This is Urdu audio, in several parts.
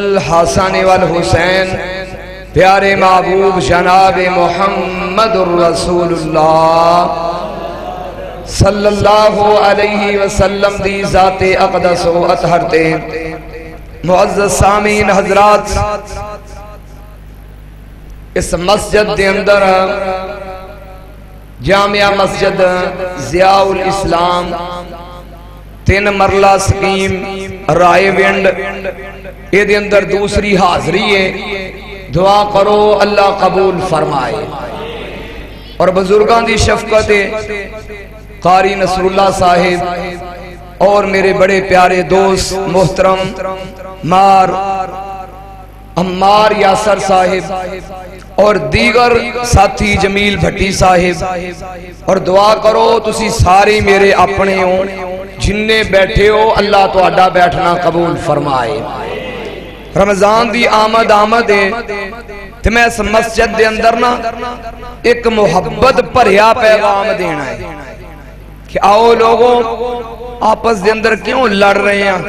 الحسن والحسین پیارے محبوب جناب محمد الرسول اللہ صلی اللہ علیہ وسلم دی ذات اقدس و اطہر تے معزز سامعین حضرات، اس مسجد دے اندر جامعہ مسجد ضیاء الاسلام 3 مرلہ سکیم رائے ونڈ یہ دے اندر دوسری حاضری ہے۔ دعا کرو اللہ قبول فرمائے۔ اور بزرگان دی شفقت قاری نصر اللہ صاحب اور میرے بڑے پیارے دوست محترم عمار یاسر صاحب اور دیگر ساتھی جمیل بھٹی صاحب، اور دعا کرو تسی ساری میرے اپنے ہو جننے بیٹھے ہو، اللہ تو اڈا بیٹھنا قبول فرمائے۔ رمضان دی آمد ہے تو میں اس مسجد دے اندر نا ایک محبت بھریا پیغام دینا ہے کہ آؤ لوگوں آپس دے اندر کیوں لڑ رہے ہیں،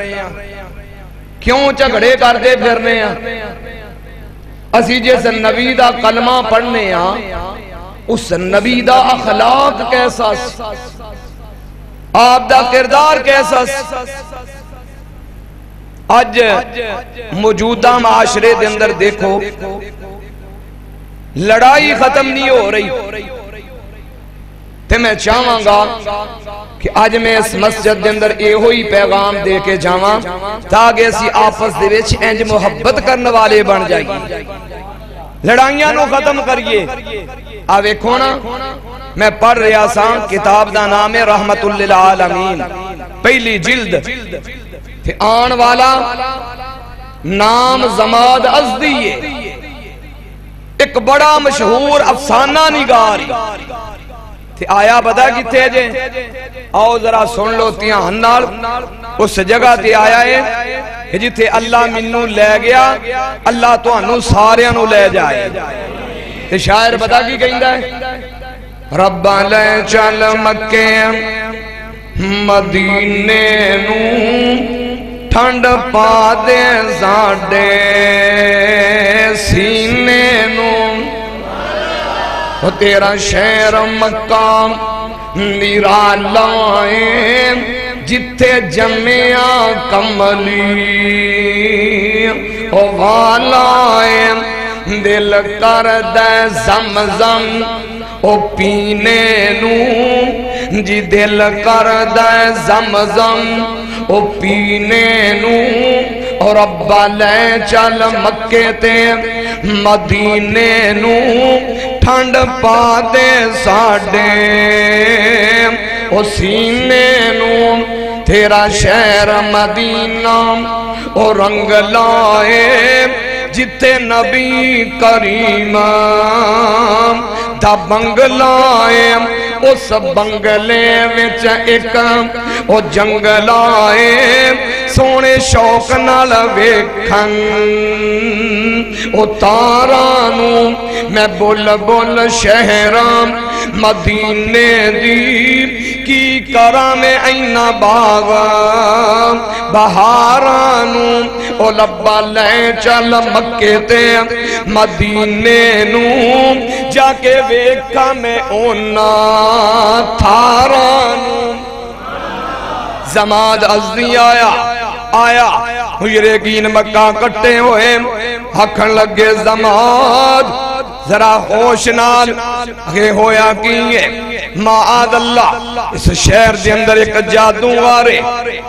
کیوں جھگڑے کرتے پھرنے ہیں۔ اسی جیسے نبی دا کلمہ پڑھنے ہیں، اس نبی دا اخلاق کیسا، آپ دا کردار کیسا۔ آج موجودہ معاشرے دے اندر دیکھو لڑائی ختم نہیں ہو رہی، تو میں چاہاں گا کہ آج میں اس مسجد دے اندر اے ہوئی پیغام دے کے جاواں تاکہ اسی آپس دے وچ انج محبت کرنے والے بن جائیے، لڑائیاں نو ختم کریے۔ آوے کھونا میں پڑھ رہا سا کتاب دا نام ہے رحمت للعالمین، پہلی جلد تھے آن والا نام زماد ازدی ہے، ایک بڑا مشہور افسانہ نگاری تھے۔ آیا بدا کی تھے جے آؤ ذرا سن لو تیان نال، اس جگہ تے آیا ہے جتھے اللہ منو لے گیا اللہ تو انو سارے انو لے جائے۔ تے شاعر بدا کی کہیں ہے ربا لے چل مکے مدینے نو ٹھنڈ پا دے زاڈے سینے نو، وہ تیرا شہر مکہ نرالائیں جتے جمعہ کملی او والائیں دل کر دے زمزم او پینے نو، جی دل کر دے زمزم او پینے نو، اور ابا لے چل مکے تے مدینے نو ٹھنڈ پا دے ساڈے او سینے نو، تیرا شہر مدینہ او رنگ لائے جتے نبی کریم دا بنگلائے، اس بنگلے وچ ایک او جنگلائے سونے شوق نال ویکھن او تارانو، میں بول بول شہرام مدینے دی کی کرا میں اینا باغا بہارانو، او لبا لے چل مکے تے مدینے نو جا کے ویکھا میں اونا تھارانو۔ زماد ازدی آیا مجرقین مکہ کٹے ہوئے ہکھن لگے زماد ذرا ہوش نال اگے ہویا کیے معاذ اللہ اس شہر دے اندر ایک جادو آرے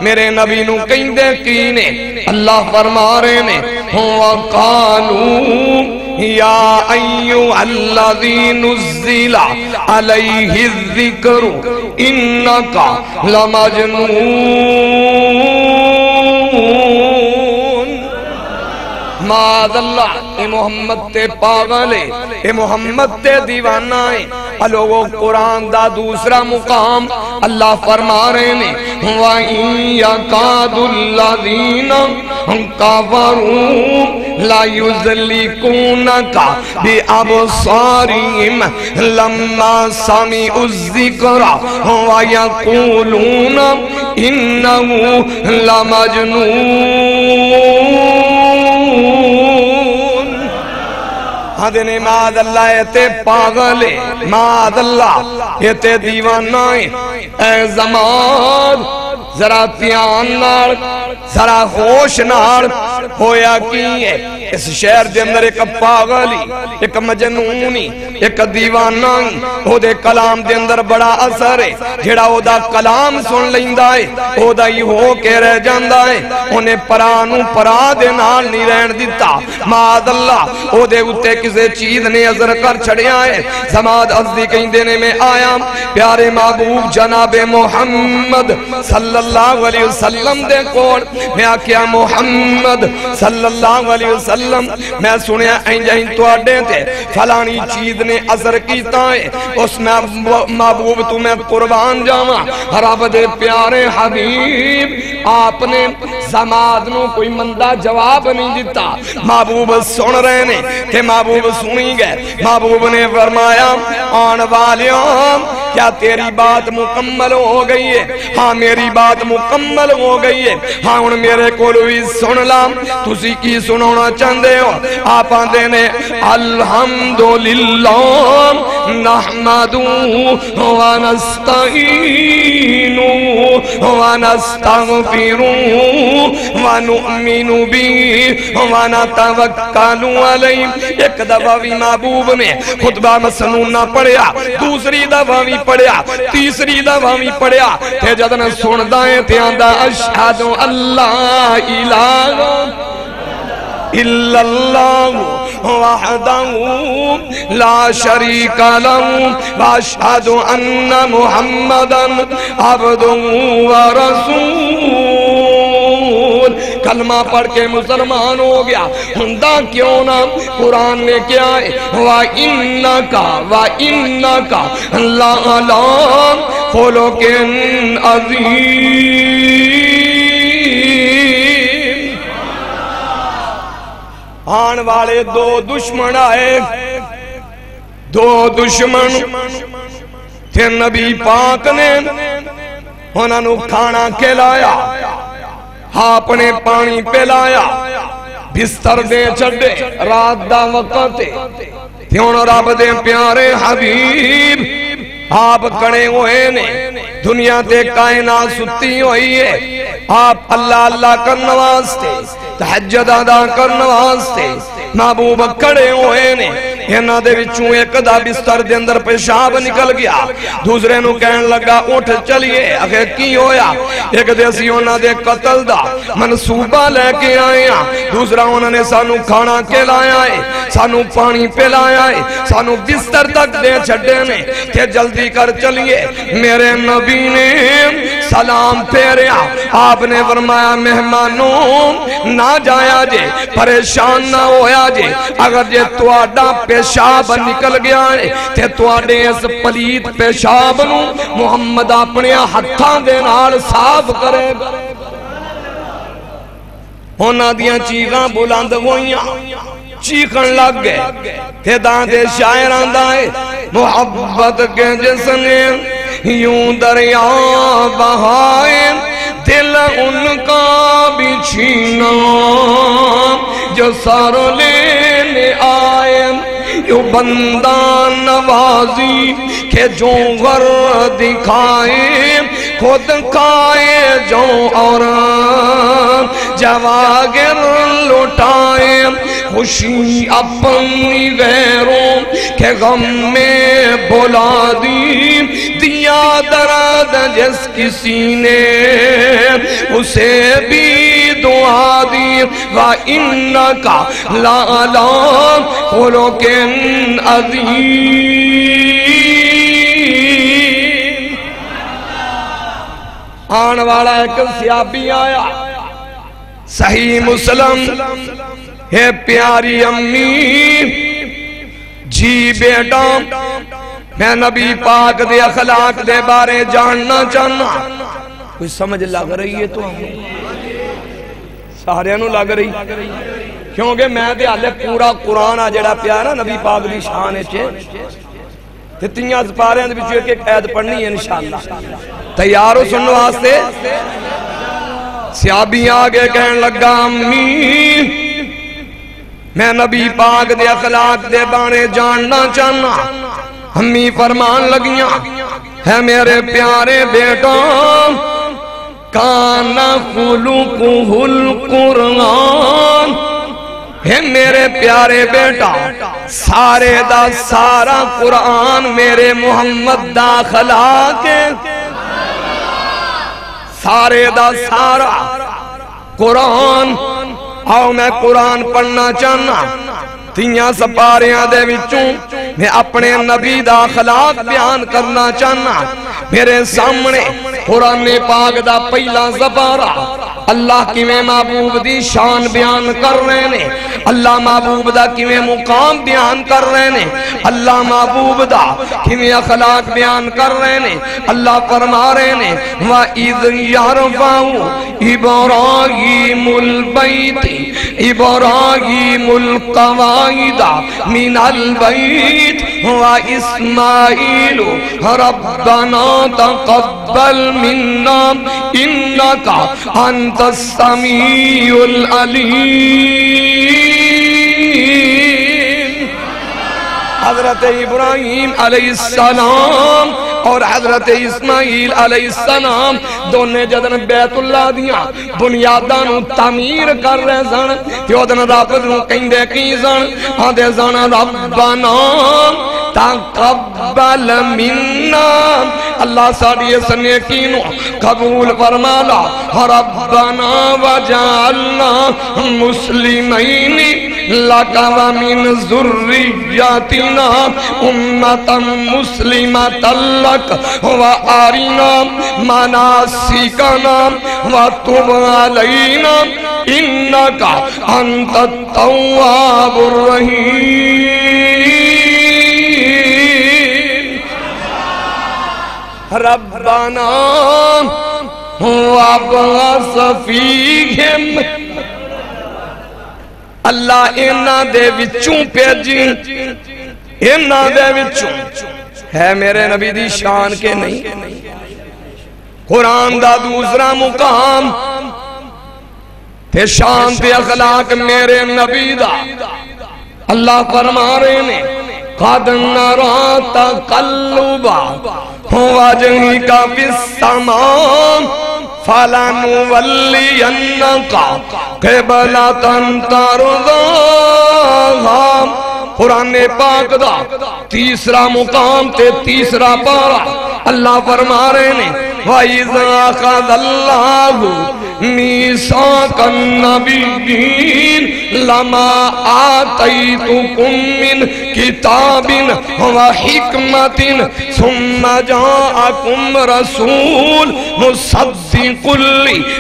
میرے نبی نو کہیں دے کینے اللہ فرما رہے نے وَقَالُوا یا ایوہ الذی نزل علیہ الذکر انکا لمجنون۔ معاذ اللہ اے محمد تے پاگلے اے محمد تے دیوانہ ہے لوگوں قرآن دا دوسرا مقام اللہ فرما رہے نے وَإِن يَكَادُ الَّذِينَ كَفَرُوا لَيُزْلِقُونَكَ بِأَبْصَارِهِمْ لَمَّا سَمِعُوا الذِّكْرَ وَيَقُولُونَ إِنَّهُ لَمَجْنُونٌ۔ آدھنے ماد اللہ ایتے پاگلے ماد اللہ ایتے دیوانائیں اے زمان ذرا پیان نار ذرا ہوش نار ہویا کی ہے اس شہر دے اندر ایک پاگلی ایک مجنونی ایک دیوانائی او دے کلام دے اندر بڑا اثر ہے جڑا او دا کلام سن لیندہ ہے او دا ہی ہو کے رہ جاندہ ہے انہیں پرانوں پرا دے نال نہیں رہن دیتا ماد اللہ او دے اتے کسے چیز نے اثر کر چھڑیا ہے زماد ازدی کہیں دینے میں آیا پیارے محبوب جناب محمد صلی اللہ علیہ وسلم دے کون میں آکیا محمد صلی اللہ علیہ وسلم میں سنیا این تو اڈے تھے فلانی چیز نے اثر کیتا ہے اس میں محبوب تمہیں قربان جاما رب دے پیارے حبیب آپ نے زماد نو کوئی مندہ جواب نہیں دیتا محبوب سن رہے نے کہ محبوب سنی گئے محبوب نے فرمایا آن والیاں کیا تیری بات مکمل ہو گئی ہے ہاں میری بات مکمل ہو گئی ہے ہاں ان میرے کولوی سن لام تسی کی سنونا چاندے ہو آپ آندے نے الحمدللہ نحمدو ونستعینو ونستغفرو ونؤمنو بی ونتوکلو علیہ ایک دفعہ بھی محبوب نے خطبہ مسنون نہ پڑھیا دوسری دفعہ بھی پڑھیا تیسری دفعہ بھی پڑھیا تے جد نے سن دائیں تے آندہ اشہد اللہ الہ الا اللہ وحدہ لا شریک لہ واشہد ان محمدا عبدہ ورسول کلمہ پڑھ کے مسلمان ہو گیا ہندہ کیوں نہ قرآن نے کیا ہے وَإِنَّكَ لَعَلَىٰ خُلُقٍ عَظِيمٍ آن والے دو دشمن آئے دو دشمن تھے نبی پاک نے انہوں نے کھانا کھلایا اپنے پانی پلایا بستر دے چڑھے رات دا وقت تھیون رب دے پیارے حبیب آپ کڑے ہوئے نے دنیا تے کائنات ستی ہوئی ہے آپ اللہ اللہ کرنا واسطے تحجد ادا کرنا واسطے محبوب کڑے ہوئے نے اینا دے وچوں ایک دا بستر دے اندر پیشاب نکل گیا دوسرے نو کہن لگا اٹھ چلیے اگر کی ہویا ایک دے سی انہاں دے قتل دا منصوبہ لے کے آئے ہیں دوسرا انہوں نے سانو کھانا کھلایا ہے سانو پانی پلایا ہے سانو بستر تک دے چھڑے نے کہ جلدی کر چلیے میرے نبی نے سلام پھیریا آپ نے فرمایا مہمانوں نہ جایا جے پریشان نہ ہویا جے اگر جے تواڈا پیشاب نکل گیا ہے تے تواڈے اس پلیت پیشاب نو محمد اپنے ہتھاں دے نال صاف کرے گا ہونا دیاں چیزاں بلند ہوئیاں چیخن لگ گئے تے داندے شاعران دائے محبت کے جس نے یوں دریا بہائے دل ان کا بھی چھینا جو سر لینے آئے یوں بندہ نوازی کہ جو غر دکھائے خود کھائے جو اور جواگر لٹائے خوشی اپنی غیروں کے غم میں بلا دی دیا درد جس کسی نے اسے بھی دعا دی وَإِنَّكَ لَعَلَىٰ خُلُقٍ عَظِيمٍ آن والا ایک صحابی آیا صحیح مسلم ہے پیاری امی جی بیٹا میں نبی پاک دے اخلاق دے بارے جاننا چاہنا کوئی سمجھ لگ رہی ہے تو سارے انہوں لگ رہی کیونکہ میں دے حالے پورا قرآن آجڑا پیارا نبی پاک دی شان ہے تیتیاں زپارے ہیں بچے ایک عید پڑھنی ہے انشاءاللہ تیار ہو سنو آستے صحابی آگے کہنے لگا امی میں نبی پاک دے اخلاق دے بانے جاننا چاہنا امی فرمان لگیاں ہے میرے پیارے بیٹا کانا خلقہ القرآن ہے میرے پیارے بیٹا سارے دا سارا قرآن میرے محمد دا اخلاق ہے سارے دا سارا قرآن آؤ میں قرآن پڑھنا چاہنا تیاں سپاریاں دے وچوں میں اپنے نبی دا اخلاق بیان کرنا چاہنا میرے سامنے قرآن پاک دا پہلا زبارہ اللہ کی میں محبوب دی شان بیان کر رہے نے اللہ محبوب دا کی میں مقام بیان کر رہے نے اللہ محبوب دا کی میں اخلاق بیان کر رہے نے اللہ فرما رہے نے وَإِذْ يَرْفَعُ إِبْرَاهِيمُ الْبَيْتِ إِبْرَاهِيمُ الْقَوَاعِدَ مِنَ الْبَيْتِ وَإِسْمَاعِيلُ رَبَّنَا تَقَبَّلْ مِنَّا إِنَّكَ أَنْتَ السَّمِيعُ الْعَلِيمُ حضرت ابراہیم علیہ السلام اور حضرت اسماعیل علیہ السلام دونے جدن بیت اللہ دیاں بنیادانو تعمیر کر رہے سن تیودن رب نو کہندے کی سن آدھے سن ربنا تقبل منا اللہ ساڑی سنے کینو قبول فرمالا ربنا وجعلنا مسلمین لکا ومن ذریاتنا امتا مسلمتا لک وآرنا مناسکنا وتب علینا انکا انت التواب الرحیم ربنا وابعث فیہم اللہ اینا دے وچوں پیجی اینا دے وچوں ہے میرے نبی دی شان کے نہیں قرآن دا دوسرا مقام تے شان تے اخلاق میرے نبی دا اللہ فرما رہے نے قَدْ نَرَا تَقَلُّبَ وَجْهِكَ فِي السَّمَاءِ فَلَنُوَلِّيَنَّكَ قِبْلَةً تَرْضَاهَا قرآن پاک دا تیسرا مقام تے تیسرا پارا اللہ فرما رہے نے وَإِذَا أَخَذَ اللَّهُ مِيثَاقَ النَّبِيِّينَ لَمَا آتَيْتُكُم مِّن كِتَابٍ وَحِكْمَةٍ ثُمَّ جَاءَكُمْ رَسُولٌ مُصَدِّقٌ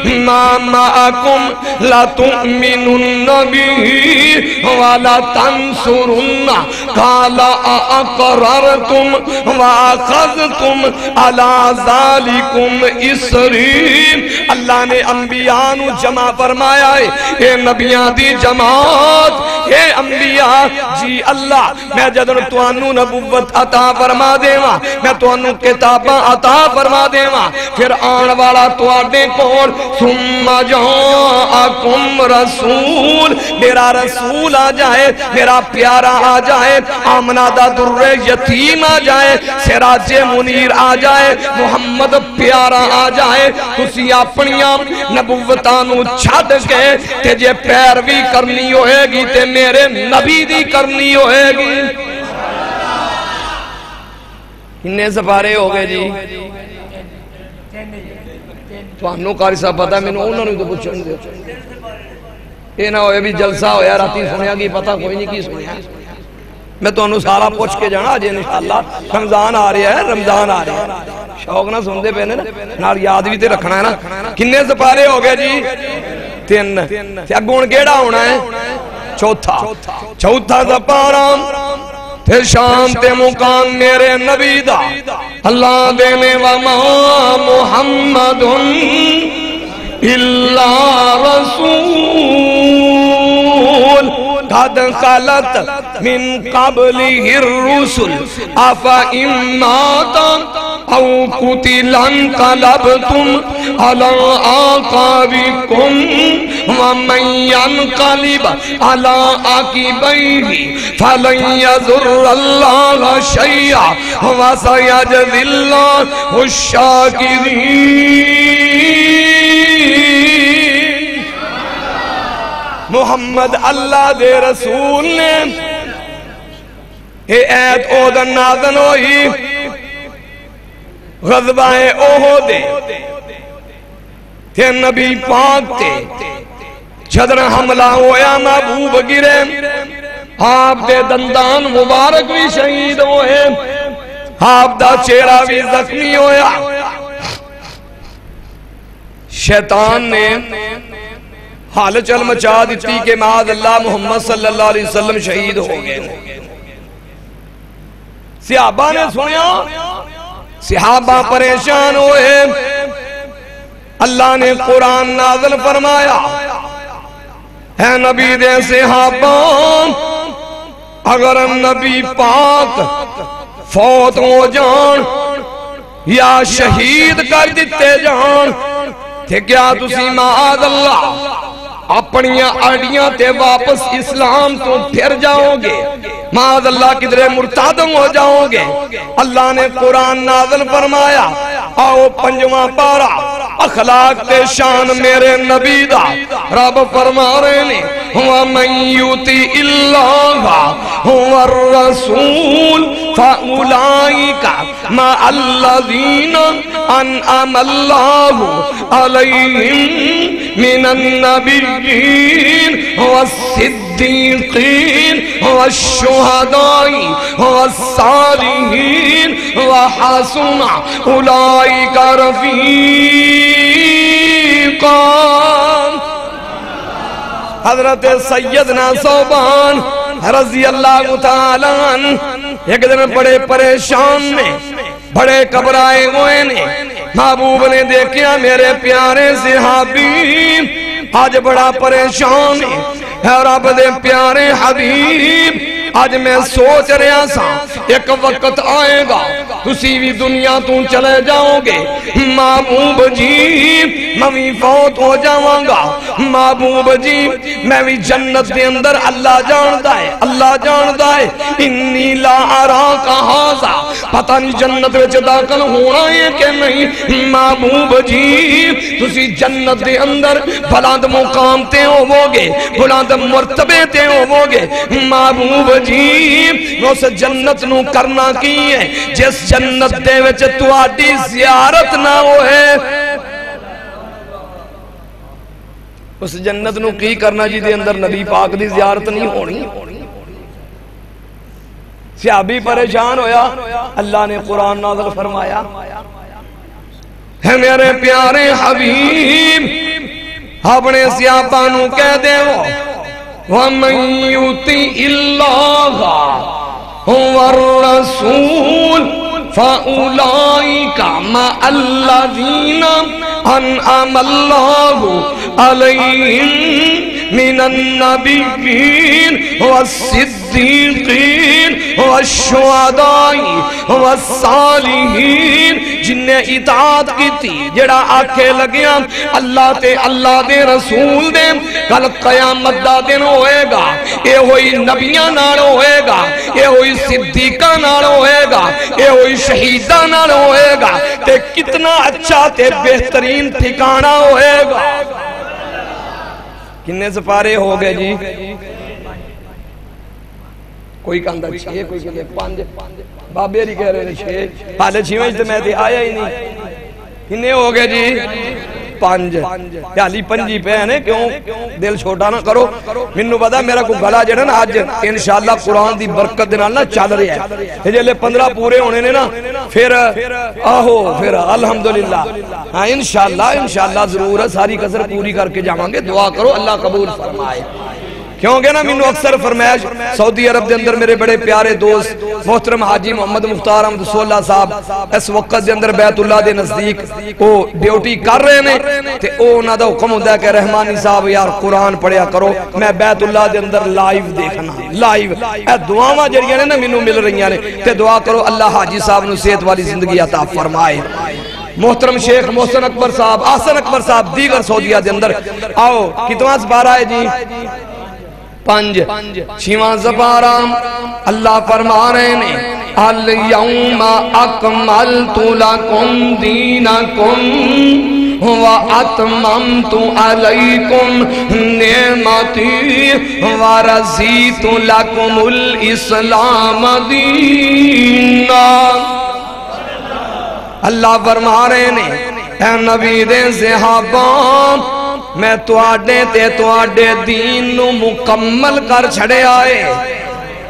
لِّمَا مَعَكُمْ لَتُؤْمِنُنَّ بِهِ وَلَتَنصُرُنَّ قَالَ أَأَقْرَرْتُمْ وَأَخَذْتُمْ عَلَى ذَلِكُمْ إِصْرِي اللہ نے انبیاء نو جمع فرمایا ہے اے نبیان دی جماعت اے انبیاء جی اللہ میں جدن توانو نبوت عطا فرما دیواں میں توانو کتاباں عطا فرما دیواں پھر آن والا توادے کول ثم جاءکم رسول میرا رسول آ جائے میرا پیارا آ جائے آمنہ دا در یتیم آ جائے سراج منیر آ جائے محمد پیارا آ جائے تسی اپنیاں نبوتانو چھڑ کے تے جے پیروی کرنی ہوئے گی تے میرے نبی دی کرنی ہوئے گی انہیں سپارے ہو گئے جی تو انہوں قاری صاحب پتا میں انہوں نے تو پوچھنے دے یہ نہ ہوئے بھی جلسہ ہویا راتی سنیا کی پتا کوئی نہیں کی سنیا میں تو انہوں سارا پوچھ کے جانا آج انشاءاللہ رمضان آ رہا ہے رمضان آ رہا ہے شوق نہ سن دے پہنے نال یاد بھی تے رکھنا ہے نا کنے سپارے ہو گئے جی 3 اگون کیڑا ہونا ہے چوتھا سپارہ تے شان تے مقام میرے نبی دا اللہ دینے وما محمد الا رسول قد خلت من قبله الرسل افا اماتا او قتلن قلبتم علی آقابکم ومن ینقلب علی عقبیہ فلن یضر اللہ شیئا وسیجزی اللہ الشاکرین۔ محمد اللہ دے رسول نے اے ایت اودن نازل ہوئی غزوہ احد تے نبی پاک تے جدر حملہ ہویا محبوب گرے آپ دے دندان مبارک بھی شہید ہوئے آپ دا چہرہ بھی زخمی ہویا شیطان نے حال چل مچا دیتی کہ معاذ اللہ محمد صلی اللہ علیہ وسلم شہید ہو گئے۔ صحابہ نے سنیا صحابہ پریشان ہوئے اللہ نے قرآن نازل فرمایا اے نبی دے صحابہ اگر نبی پاک فوت ہو جان یا شہید کر دیتے جان کہ کیا تسی معاذ اللہ اپنی اڑیاں تے واپس اسلام تو پھر جاؤ گے معاذ اللہ کدھرے مرتادم ہو جاؤ گے۔ اللہ نے قرآن نازل فرمایا آؤ پنجواں پارا اخلاق تے شان میرے نبی دا رب فرما رہے نے وَمَن يُطِعِ اللَّهَ وَالرَّسُولَ فَأُولَئِكَ مَعَ الَّذِينَ أَنْعَمَ اللَّهُ عَلَيْهِمْ مِنَ النَّبِيِّينَ وَالصِّدِّيقِينَ وَالشُّهَدَاءِ وَالصَّالِحِينَ وَحَسُنَ أُولَئِكَ رَفِيقًا۔ حضرت سیدنا ثوبان رضی اللہ تعالیٰ عنہ ایک دن بڑے پریشان نے بڑے گھبرائے ہوئے نے محبوب نے دیکھا میرے پیارے صحابی آج بڑا پریشان ہے اے رب دے پیارے حبیب آج میں سوچ رہا سا ایک وقت آئے گا تسی بھی دنیا تو چلے جاؤ گے محبوب جی میں بھی فوت ہو جاؤں گا محبوب جی میں بھی جنت دے اندر اللہ جاندہ ہے انی لا اراکا ہازا پتہ نہیں جنت وچ داخل ہونا ہے کہ نہیں محبوب جی تسی جنت دے اندر بلند مقام تے ہوو گے بلند مرتبے تے ہوو گے محبوب جی اس جنت نو کرنا کی ہے جس جنت دے وچ تواڈی زیارت نہ ہوئے اس جنت نو کی کرنا جی دے اندر نبی پاک دی زیارت نہیں ہونی۔ صحابی پریشان ہویا اللہ نے قرآن نازل فرمایا ہے میرے پیارے حبیب اپنے صحابہ نو کہہ دے وَمَن يُطِعِ اللَّهَ وَالرَّسُولَ فَأُولَئِكَ مَعَ الَّذِينَ أَنْعَمَ اللَّهُ عَلَيْهِمْ مِنَ النَّبِيِّينَ وَالصِّدِّيقِينَ وَالشُّهَدَاءِ وَالصَّالِحِينَ جن نے اطاعت کی تھی جڑا آکھے لگیا اللہ دے رسول دے کل قیامت دا دن ہوئے گا اے ہوئی نبیاں نال ہوئے گا اے ہوئی صدیقہ نال ہوئے گا اے ہوئی شہیدہ نال ہوئے گا تے کتنا اچھا تے بہترین ٹھکانہ ہوئے گا۔ کنے سپارے ہو گئے جی کوئی کہندہ 6 کوئی کہندہ 5 بابے ہی کہہ رہے ہیں 6 پہلے 6 میں تو میں تھے آیا ہی نہیں کنے ہو گئے جی 5 یعنی 5 ہی پہ ہیں کیوں دل چھوٹا نہ کرو منو پتا میرا کو گلا جڑا نا آج انشاءاللہ قرآن دی برکت دینا نا چل رہی ہے جلے 15 پورے ہونے نے نا پھر الحمدللہ ہاں انشاءاللہ ضرور ہے ساری قصر پوری کر کے جاؤں گے دعا کرو اللہ قبول فرمائے کیونکہ نا مینوں اکثر فرمائش سعودی عرب دے اندر میرے بڑے پیارے دوست محترم حاجی محمد مختار احمد سولہ صاحب اس وقت دے اندر بیت اللہ دے نزدیک وہ ڈیوٹی کر رہے ہیں تے او انہاں دا حکم ہوندا ہے کہ رحمانی صاحب یار قرآن پڑھیا کرو میں بیت اللہ دے اندر لائیو دیکھنا لائیو اے دعاواں جڑیاں نے نا مینوں مل رہیاں نے تے دعا کرو اللہ حاجی صاحب نو صحت والی زندگی عطا فرمائے محترم شیخ محسن اکبر صاحب آسن اکبر صاحب دیگر سعودیہ دے اندر آؤ کتواں سپارہ ہے جی 5 چھواں سپارہ اللہ فرما رہے ہیں الیوم اکملت لکم دینکم وَأَتْمَمْتُ عَلَيْكُمْ نِعْمَتِي وَرَضِيتُ لَكُمُ الْإِسْلَامَ دِینًا اللہ فرما رہے ہیں اے نبی دے صحابہ میں تواڈے دین نو مکمل کر چھڑے آئے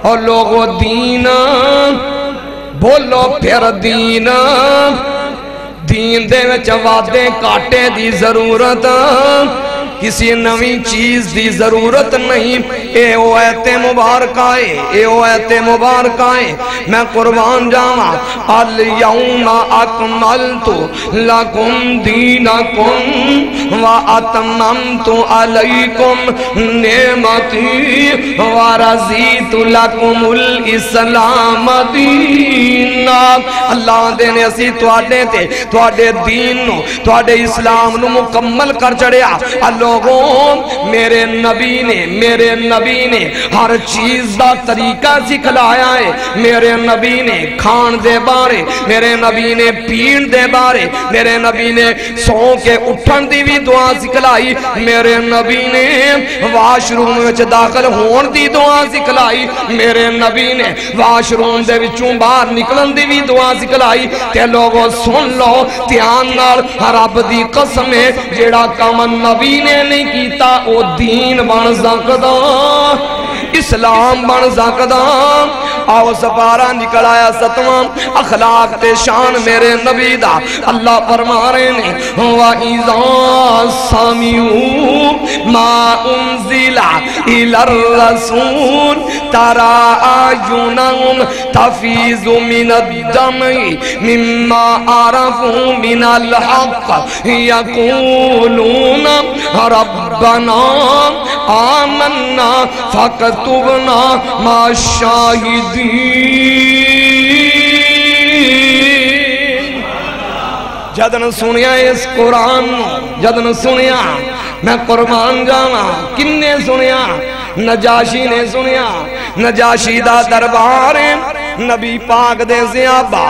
اور لوگو دین بولو پھر دین دین دے وچ وعدے کاٹے دی ضرورت کسی نویں چیز دی ضرورت نہیں اے او ایت مبارکائے اے او ایت مبارکائے میں قربان جاواں الیوم اکملت لکم دینکم واتممت علیکم نعمتی ورضیت لکم الاسلام دینا اللہ دے نے اسی تواڈے دین نو تواڈے اسلام نو مکمل کر چڑھیا لوگوں میرے نبی نے ہر چیز دا طریقہ سکھلایا ہے میرے نبی نے کھان دے بارے میرے نبی نے پین دے بارے میرے نبی نے سو کے اٹھن دی بھی دعا سکھلائی میرے نبی نے واش روم وچ داخل ہون دی دعا سکھلائی میرے نبی نے واش روم دے وچوں باہر نکلن دی بھی دعا سکھلائی تے لوگوں سن لو دھیان نال رب دی قسم ہے جیڑا کام نبی نے نہیں کیتا او دین بن سکدا اسلام بن سکدا آؤ سپارہ نکل آیا 7واں اخلاق تے شان میرے نبی دا اللہ فرما رہے ہیں وَإِذَا سَمِعُوا مَا أُنزِلَ إِلَى الرَّسُولِ تَرَىٰ أَعْيُنَهُمْ تَفِيضُ مِنَ الدَّمْعِ مِمَّا عَرَفُوا مِنَ الْحَقِّ يَقُولُونَ رَبَّنَا آمَنَّا فَاكْتُبْنَا مَعَ الشَّاهِدِينَ جدن سنیا اس قرآن جدن سنیا میں قربان جاواں کنے سنیا نجاشی نے سنیا نجاشی دا دربار نبی پاک دے زیابہ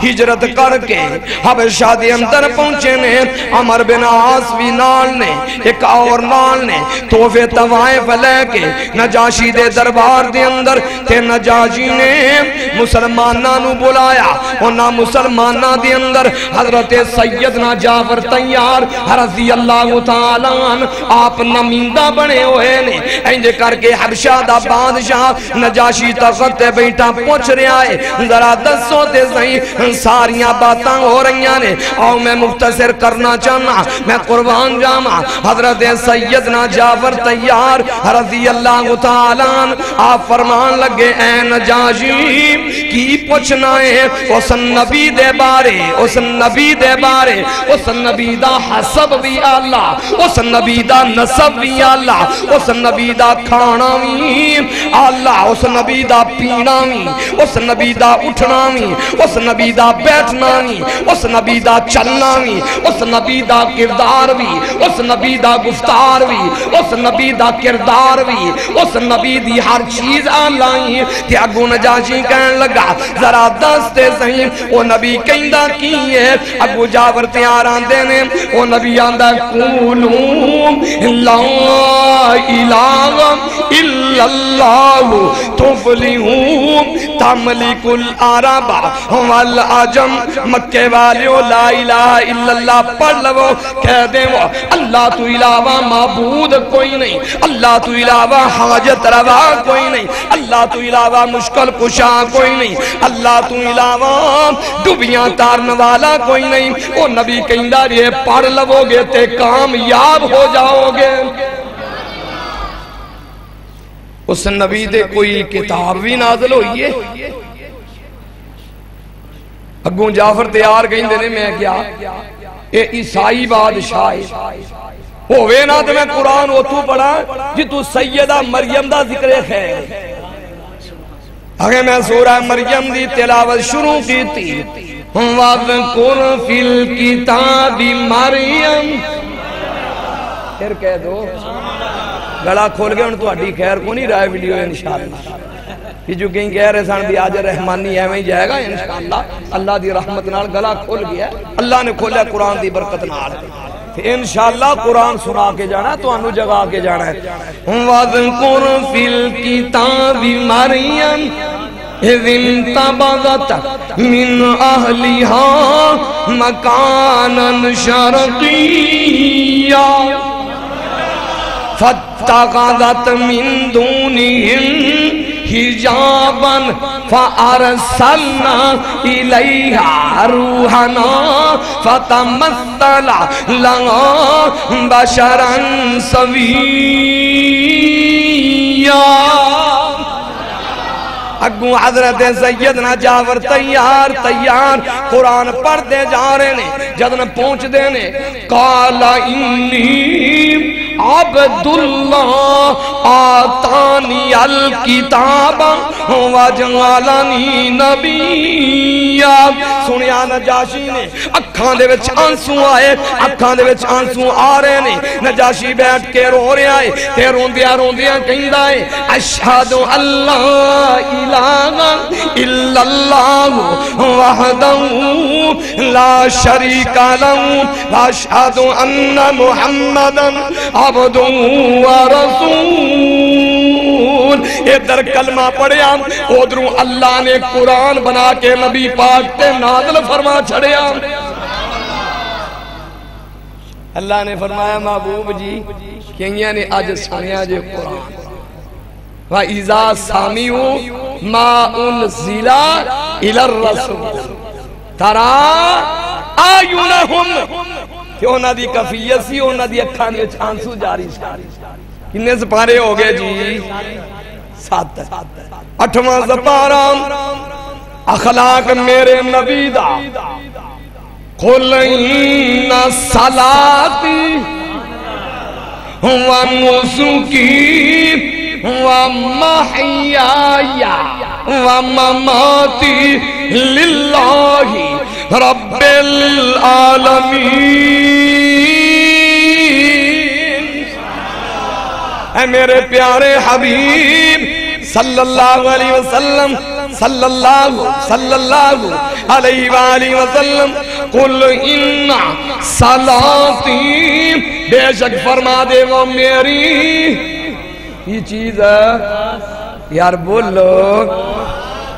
ہجرت کر کے حبشہ دے اندر پہنچے نے عمر بن عاص بھی نال نے ایک اور نال نے تحفے طوائف لے کے نجاشی دے دربار دے اندر تے نجاشی نے مسلمانہ نو بلایا انہا مسلمانہ دے اندر حضرت سیدنا جعفر تیار رضی اللہ تعالیٰ عنہ آپ نمیندہ بنے ہوئے نے انجے کر کے حبشہ دا بادشاہ نجاشی تخت بیٹا پوچھ رہے آئے ذرا دسو تے صحیح ساریاں باتاں ہو رہی نے آؤ میں مختصر کرنا چاہنا میں قربان جاما حضرت سیدنا جعفر تیار رضی اللہ تعالیٰ آپ فرمان لگے اے نجاشی کی پوچھنا ہے اس نبی دے بارے اس نبی دے بارے اس نبی دا حسب بھی اللہ اس نبی دا نسب بھی اللہ اس نبی دا کھانا بھی اللہ اس نبی دا پینا بھی اس نبی دا اٹھنا بھی اس نبی دا بیٹھنا بھی اس نبی دا چلنا بھی اس نبی دا کردار بھی اس نبی دا گفتار بھی اس نبی دا کردار بھی اس نبی دی ہر چیز آلائی تے اگو نجاشی کہن لگا ذرا دستے صحیح وہ نبی کہندہ کی ہے اگو جعفر تیار آندے نے وہ نبی آندہ قولوں لا الہ الا اللہ تفلحون تملک العرب والعجم مکے والیو لا الہ الا اللہ پڑھ لو کہہ دیں وہ اللہ تو علاوہ معبود کوئی نہیں اللہ تو علاوہ حاجت روا کوئی نہیں اللہ تو علاوہ مشکل کشا کوئی نہیں اللہ تو علاوہ ڈوبیاں تارن والا کوئی نہیں وہ نبی کہندہ یہ پڑھ لو گے تے کامیاب ہو جاؤ گے اس نبی دے کوئی کتاب بھی نازل ہوئی ہے؟ اگوں جعفر تیار کہیں دینے میں کیا اے عیسائی بادشاہ ہوئے نا تو میں قرآن اتو پڑھا جی تو سیدہ مریم دا ذکر خیر اگر میں سورہ مریم دی تلاوت شروع کی تھی وَذْكُرْ فِي الْكِتَابِ مَرْيَمْ پھر کہہ دو گڑا کھول گئے ان تو اڈی خیر کو نہیں رہا ویڈیو انشاءاللہ کہ جو کہیں کہہ رہے سان بھی آج رحمانی ہے میں جائے گا انشاءاللہ اللہ دی رحمت نال گلا کھول گیا اللہ نے کھولا قرآن دی برکت نال انشاءاللہ قرآن سنا کے جانا تو انو جگہ کے جانا ہے وَذْكُرْ فِي الْكِتَابِ مَرْيَمْ اِذْ انْتَبَذَتْ مِنْ أَهْلِهَا مَكَانًا شَرْقِيًّا فَاتَّخَذَتْ مِنْ دُونِهِمْ حجابا فارسلنا الیہا روحنا فتمثل لها بشرا سویا اگوں حضرت سیدنا جعفر تیار قرآن پڑھ دے جا رہے نے جدن پہنچ دے نے قال انی عبداللہ آتانی الکتاب وجعلنی نبیا سنیا نجاشی نے اکھاں دے وچ آنسو آئے اکھاں دے وچ آنسو آ رہے نے نجاشی بیٹھ کے رو رہے آئے تے روندیاں کہیں دائے اشہد اللہ الہ الا اللہ وحدہ لا شریک لہ واشہد ان محمدا عبد و رسول ادھر کلمہ پڑھیا ادھروں اللہ نے قرآن بنا کے نبی پاک تے نازل فرما چھڑیا اللہ نے فرمایا محبوب جی کہیں نے آج سانیا جے قرآن وَإِذَا سَامِعُوا مَا أُنزِلَ إِلَى الرَّسُولِ تَرَى أَعْيُنَهُمْ کہ انہاں دی کفیت سی انہاں دی اکھاں دی آنسو جاری ساری کتنے سپارے ہو گئے جی 7 8واں سپارہ اخلاق میرے نبی دا قُلْ إِنَّ صَلَاتِي وَنُسُكِي وَمَحْيَايَ وَمَمَاتِي لِلَّهِ رَبِّ الْعَالَمِينَ اے میرے پیارے حبیب صلی اللہ علیہ وسلم صلی اللہ علیہ وآلہ وسلم قُلْ إِنَّ صَلَاتِي بے شک فرما دے وہ میری یہ چیز ہے یار بولو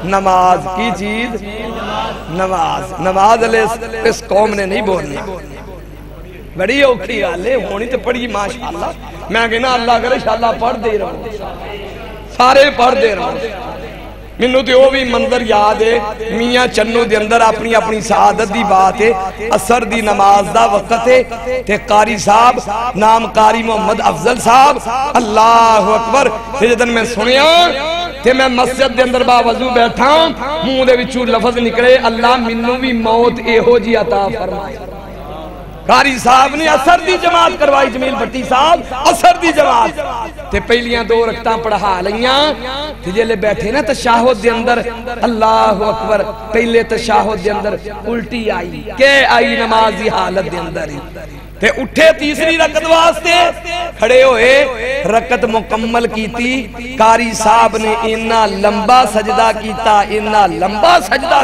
نماز کی چیز نماز اس قوم نے نہیں بولنا بڑی اوکھی آلے ہونی تو پڑھی ماشاءاللہ میں کہنا اللہ کرے انشاءاللہ پڑھ دے رہا ہوں سارے پڑھ دے رہا ہوں منو تے وہ بھی منظر یاد ہے میاں چنو دے اندر اپنی سعادت دی بات ہے اثر دی نماز دا وقت ہے تے قاری صاحب نام قاری محمد افضل صاحب اللہ اکبر سجدن میں سنیا تے میں مسجد دے اندر باوضو بیٹھا منہ دے وچوں لفظ نکلے اللہ منو بھی موت اے ہو جی عطا فرمائے قاری صاحب نے اثر دی جماعت کروائی جمیل بھٹی صاحب اثر دی جماعت تے پہلیاں 2 رکعتاں پڑھا لیاں تے جلے بیٹھے نا تشہد دے اندر اللہ اکبر پہلے تشہد دے اندر الٹی آئی کہ آئی نماز دی حالت دے اندر تے اٹھے تیسری رکعت واسطے کھڑے ہوئے رکعت مکمل کیتی قاری صاحب نے اتنا لمبا سجدہ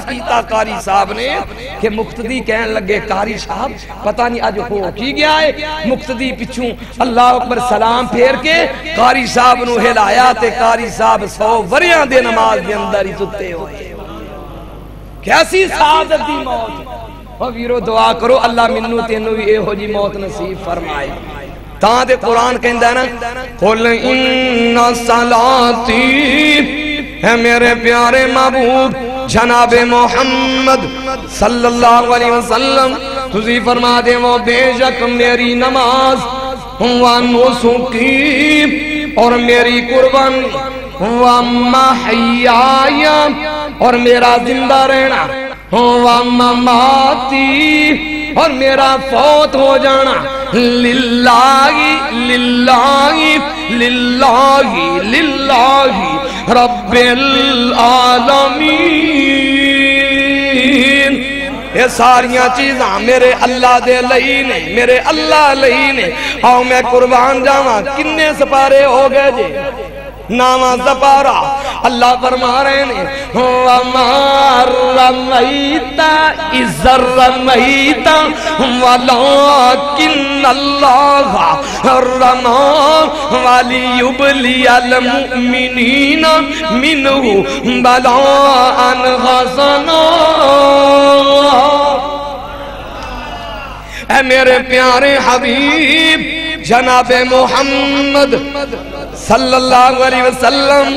کیتا قاری صاحب نے کہ مقتدی کہنے لگے قاری صاحب پتہ نہیں آج ہو کی گیا ہے مقتدی پچھوں اللہ اکبر سلام پھیر کے قاری صاحب نو ہلایا تے قاری صاحب 100 وریاں دے نماز دے اندر ہی ستے ہوئے کیسی سعادت دی موت اور ویرو دعا کرو اللہ منو تینو بھی اے ہو جی موت نصیب فرمائے تاں دے قرآن کہندہ ہے نا قُلْ إِنَّ صَلَاتِي ہے میرے پیارے محبوب جناب محمد صلی اللہ علیہ وسلم تجھے فرما دے وہ بے شک میری نماز وَنُسُكِي اور میری قربانی وَمَحْيَايَ اور میرا زندہ رہنا وَمَمَاتِي اور میرا فوت ہو جانا لِلَّهِ لِلَّهِ لِلَّهِ لِلَّهِ رَبِّ الْعَالَمِينَ یہ ساریاں چیزاں میرے اللہ دے لئی نے میرے اللہ لئی نے آؤ میں قربان جاواں کنے سپارے ہو گئے جے نامہ سپارا اللہ فرما رہے ہیں وَمَا رَمَيْتَ إِذْ رَمَيْتَ وَلَكِنَّ اللَّهَ رَمَى وَلِيُبْلِيَ الْمُؤْمِنِينَ مِنْهُ بَلَاءً حَسَنًا اے میرے پیارے حبیب جناب محمد صلی اللہ علیہ وسلم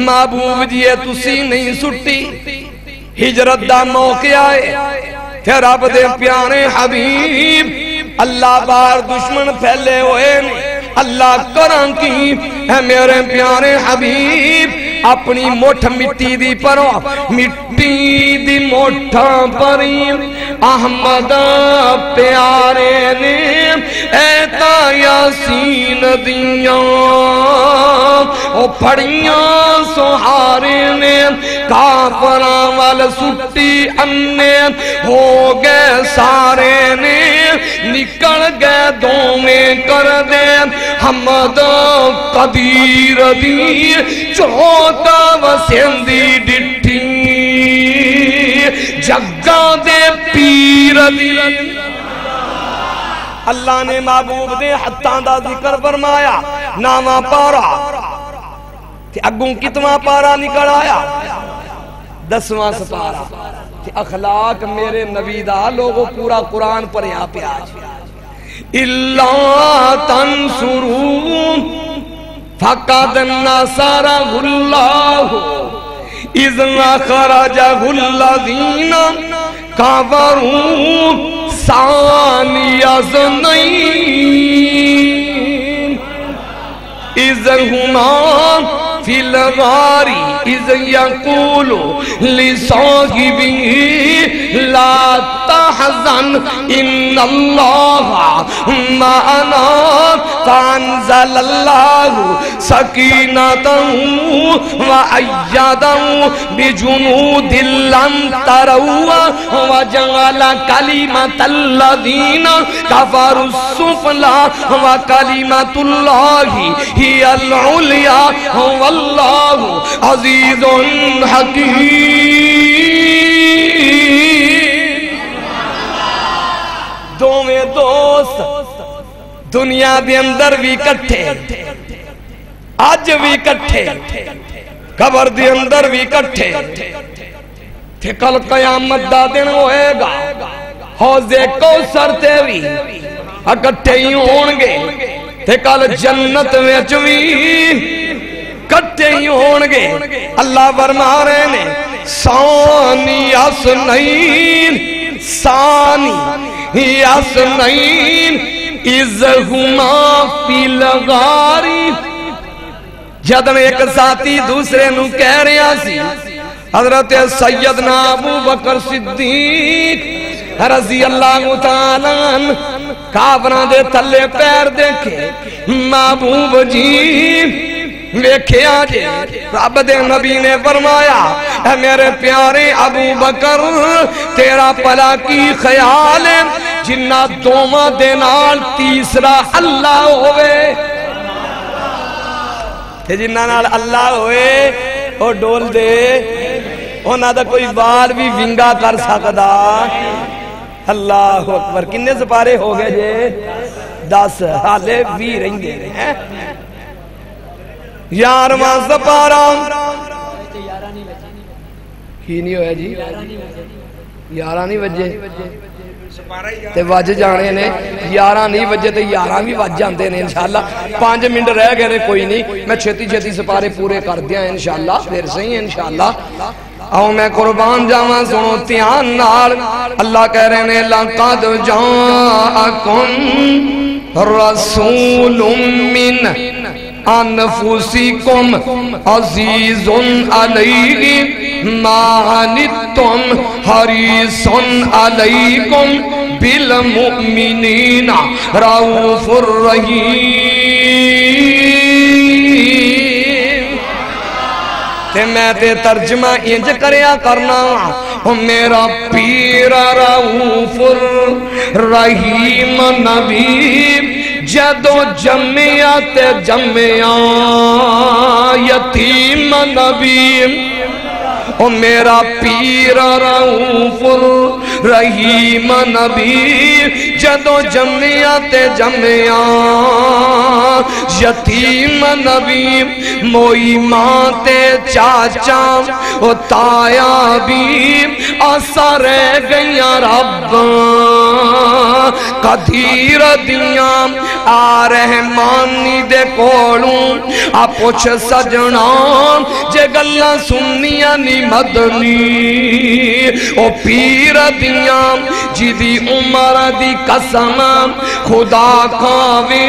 محبوب جیے تسی نہیں سٹی ہجرت دا موقع آئے تھے رب دے پیارے حبیب اللہ بار دشمن پھیلے ہوئے اللہ کرن کی اے میرے پیارے حبیب اپنی موٹھ مٹی دی پرو مٹی دی موٹھا پری احمد پیارے نے ایتا یاسین دیاں او پڑیاں سہارے نے کافران وال سٹی انے ہو گئے سارے نے نکل گئے دو میں کر دے حمد قدیر دی چوتا وسیندی ڈٹھی جگہ دے پیر دی اللہ نے محبوب دے حتاں دا ذکر فرمایا نامہ پارا کہ اگوں کتنا پارا نکل آیا 10واں سپارا کہ اخلاق میرے نبی دا لوگوں پورا قرآن پر یہاں پہ آج اللہ تنصرون فقد نصرہ اللہ اذ اخرجہ الذین کفروا ثانی اثنین اذ ہما فی الغار اذ یقول لصاحبہ لا تحزن ان اللہ معنا فانزل اللہ سکینتہ وأیدہ بجنود لم تروا وجعل کلمۃ الذین کفروا السفلی وکلمۃ اللہ ہی العلیٰ واللہ عزیز حکیم دو میں دوست دنیا دے اندر بھی کٹھے آج بھی کٹھے قبر دے اندر بھی کٹھے تھے کل قیامت دا دن ہوئے گا حوضے کوثر تے بھی اکٹھے ہی ہونگے تھے کل جنت میں چوی کٹھے ہی ہونگے اللہ فرما رہے نے ثانی اثنین ثانی اثنین اذ ہما فی الغار جد میں ایک ساتھی دوسرے نو کہہ رہا سی حضرت سیدنا ابو بکر صدیق رضی اللہ تعالیٰ کافران دے تھلے پیر دیکھے محبوب جی ویکھے آجے رب دے نبی نے فرمایا اے میرے پیارے ابو بکر تیرا پلا کی خیال ہے جنہ دوما دینال تیسرا اللہ ہوئے جنہ نال اللہ ہوئے او ڈول دے اونا دا کوئی بار بھی ونگا کر سکدا اللہ اکبر کنے سپارے ہو گئے جے 10 حالے بھی رہیں گے یارواں سپارا ہی نہیں ہویا جی 11 نہیں وجے تے وج جانے نے 11 نہیں وجے تے 11 بھی وج جاندے نے انشاءاللہ 5 منٹ رہ گئے نے کوئی نہیں میں چھتی چھتی سپارے پورے کر دیا انشاءاللہ پھر صحیح انشاءاللہ آؤ میں قربان جاواں سنو تیان نال اللہ کہہ رہے نے لَقَدْ جَاءَكُمْ رَسُولٌ مِّنْ انفسکم عزیز علیہ ما عنتم حریص علیکم بالمؤمنین رؤوف الرحیم۔ تے میں تے ترجمہ انج کریا کرنا، میرا پیر رؤوف الرحیم نبی جدو جمعیا تے جمعیا یتیم نبی، او میرا پیر رؤوف الرحیم نبی جدو جمعیا تے جمعیا یتیم نبی، موئی ماں تے چاچا او تایا بھی آسا رہ گیا رب قدیر دیاں آ رحمانی دے کولوں آ پوچھ سجنا جے گلہ سنیا نی مدنی او پیر دیاں جدی عمر دی قسم خدا کھاوے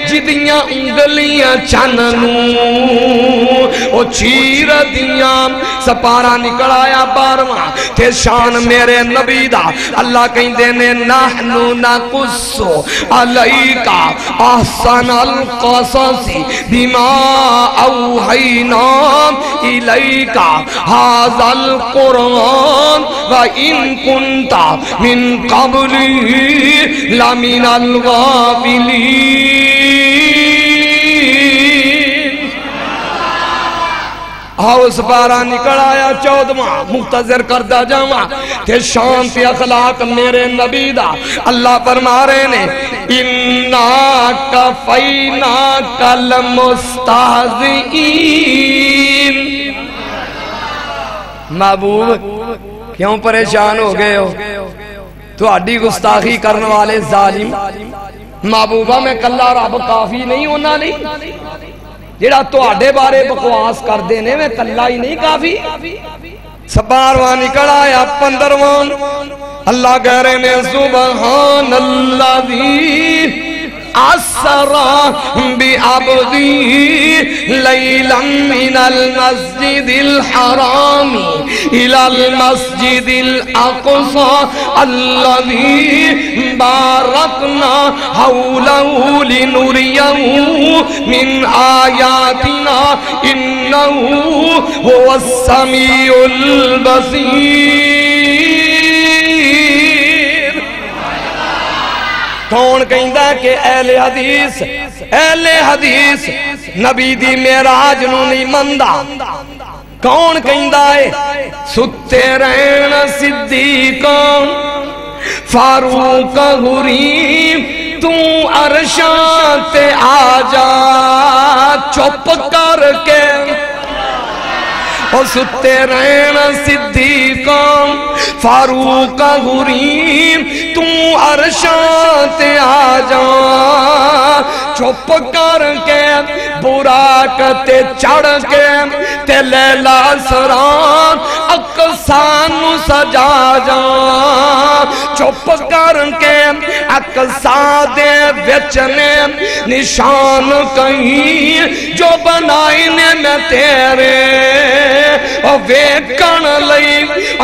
جدیاں انگلیاں چننوں او چیر دیاں سپارا نکڑایا بارواں تے شان میرے نبی دا اللہ کہیں دینے نحنو نقصو علیکا احسن القصص بما اوحینا الیکا هذا القرآن وَإِن كُنْتَ مِن قَبْلِهِ لَمِنَ الْغَافِلِينَ۔ آؤ سپارہ نکل آیا 14واں مختصر کردہ جاواں تے شان تے اخلاق میرے نبی دا اللہ فرما رہے نے اِنَّا كَفَيْنَاكَ الْمُسْتَهْزِئِينَ۔ محبوب کیوں پریشان ہو گئے ہو؟ تو اڈی گستاخی کرنے والے ظالم محبوبہ میں کلہ رب کافی نہیں ہونا نہیں جیڑا تو اڈے بارے بکواس کر دینے میں کلہ ہی نہیں کافی۔ سپارواں نکل آیا 15واں اللہ کہہ رہے نے سبحان اللہ اسرا بعبدی لیلا من المسجد الحرام الى المسجد الاقصى الذي باركنا حوله لنريه من آياتنا انه هو السميع البصير۔ کون کہندہ ہے کہ اہل حدیث نبی دی معراج نو نہیں مندہ؟ کون کہندہ ہے ستے رہن صدیقہ فاروق غریم تو عرشان تے آجا چپ کر کے اور ستے رہن صدیقہ فاروق غریم تو عرشان تے آجا چپ کر کے براق تے چڑھ کے تے لیلہ سران اقصان سجا جا چپ کر کے اقصان دے وچنے نشان کہیں جو بنائینے میں تیرے اور ویکن لئی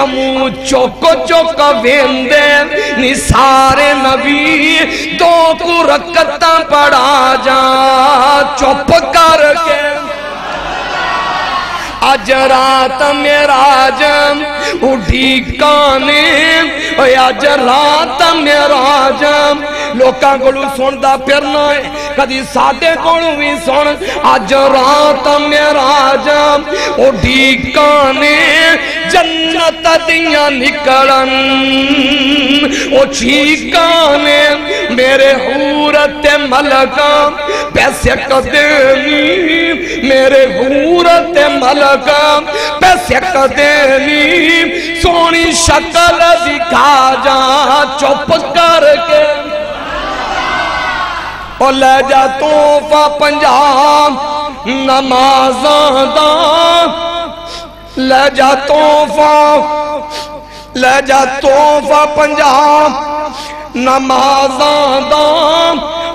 امو چوکو چوکا ویندے نثارے نبی دو کو رکتاں پڑھا جا چپ کر کے آج رات معراج اٹھی کانے آج رات معراج لوکاں کولو سندا پھرنا ہے کدی ساڈے کولو بھی سن آج رات معراج اٹھی کانے جنت دیاں نکلن او چھیکانے میرے حورت ملکہ پیسے قدیمی میرے حورت ملکہ پیسے قدیمی سونی شکل دکھا جا چپ کر کے اور لے جا توفہ پنجاب نمازاں دا لے جا توفہ پنجاب نمازاں دا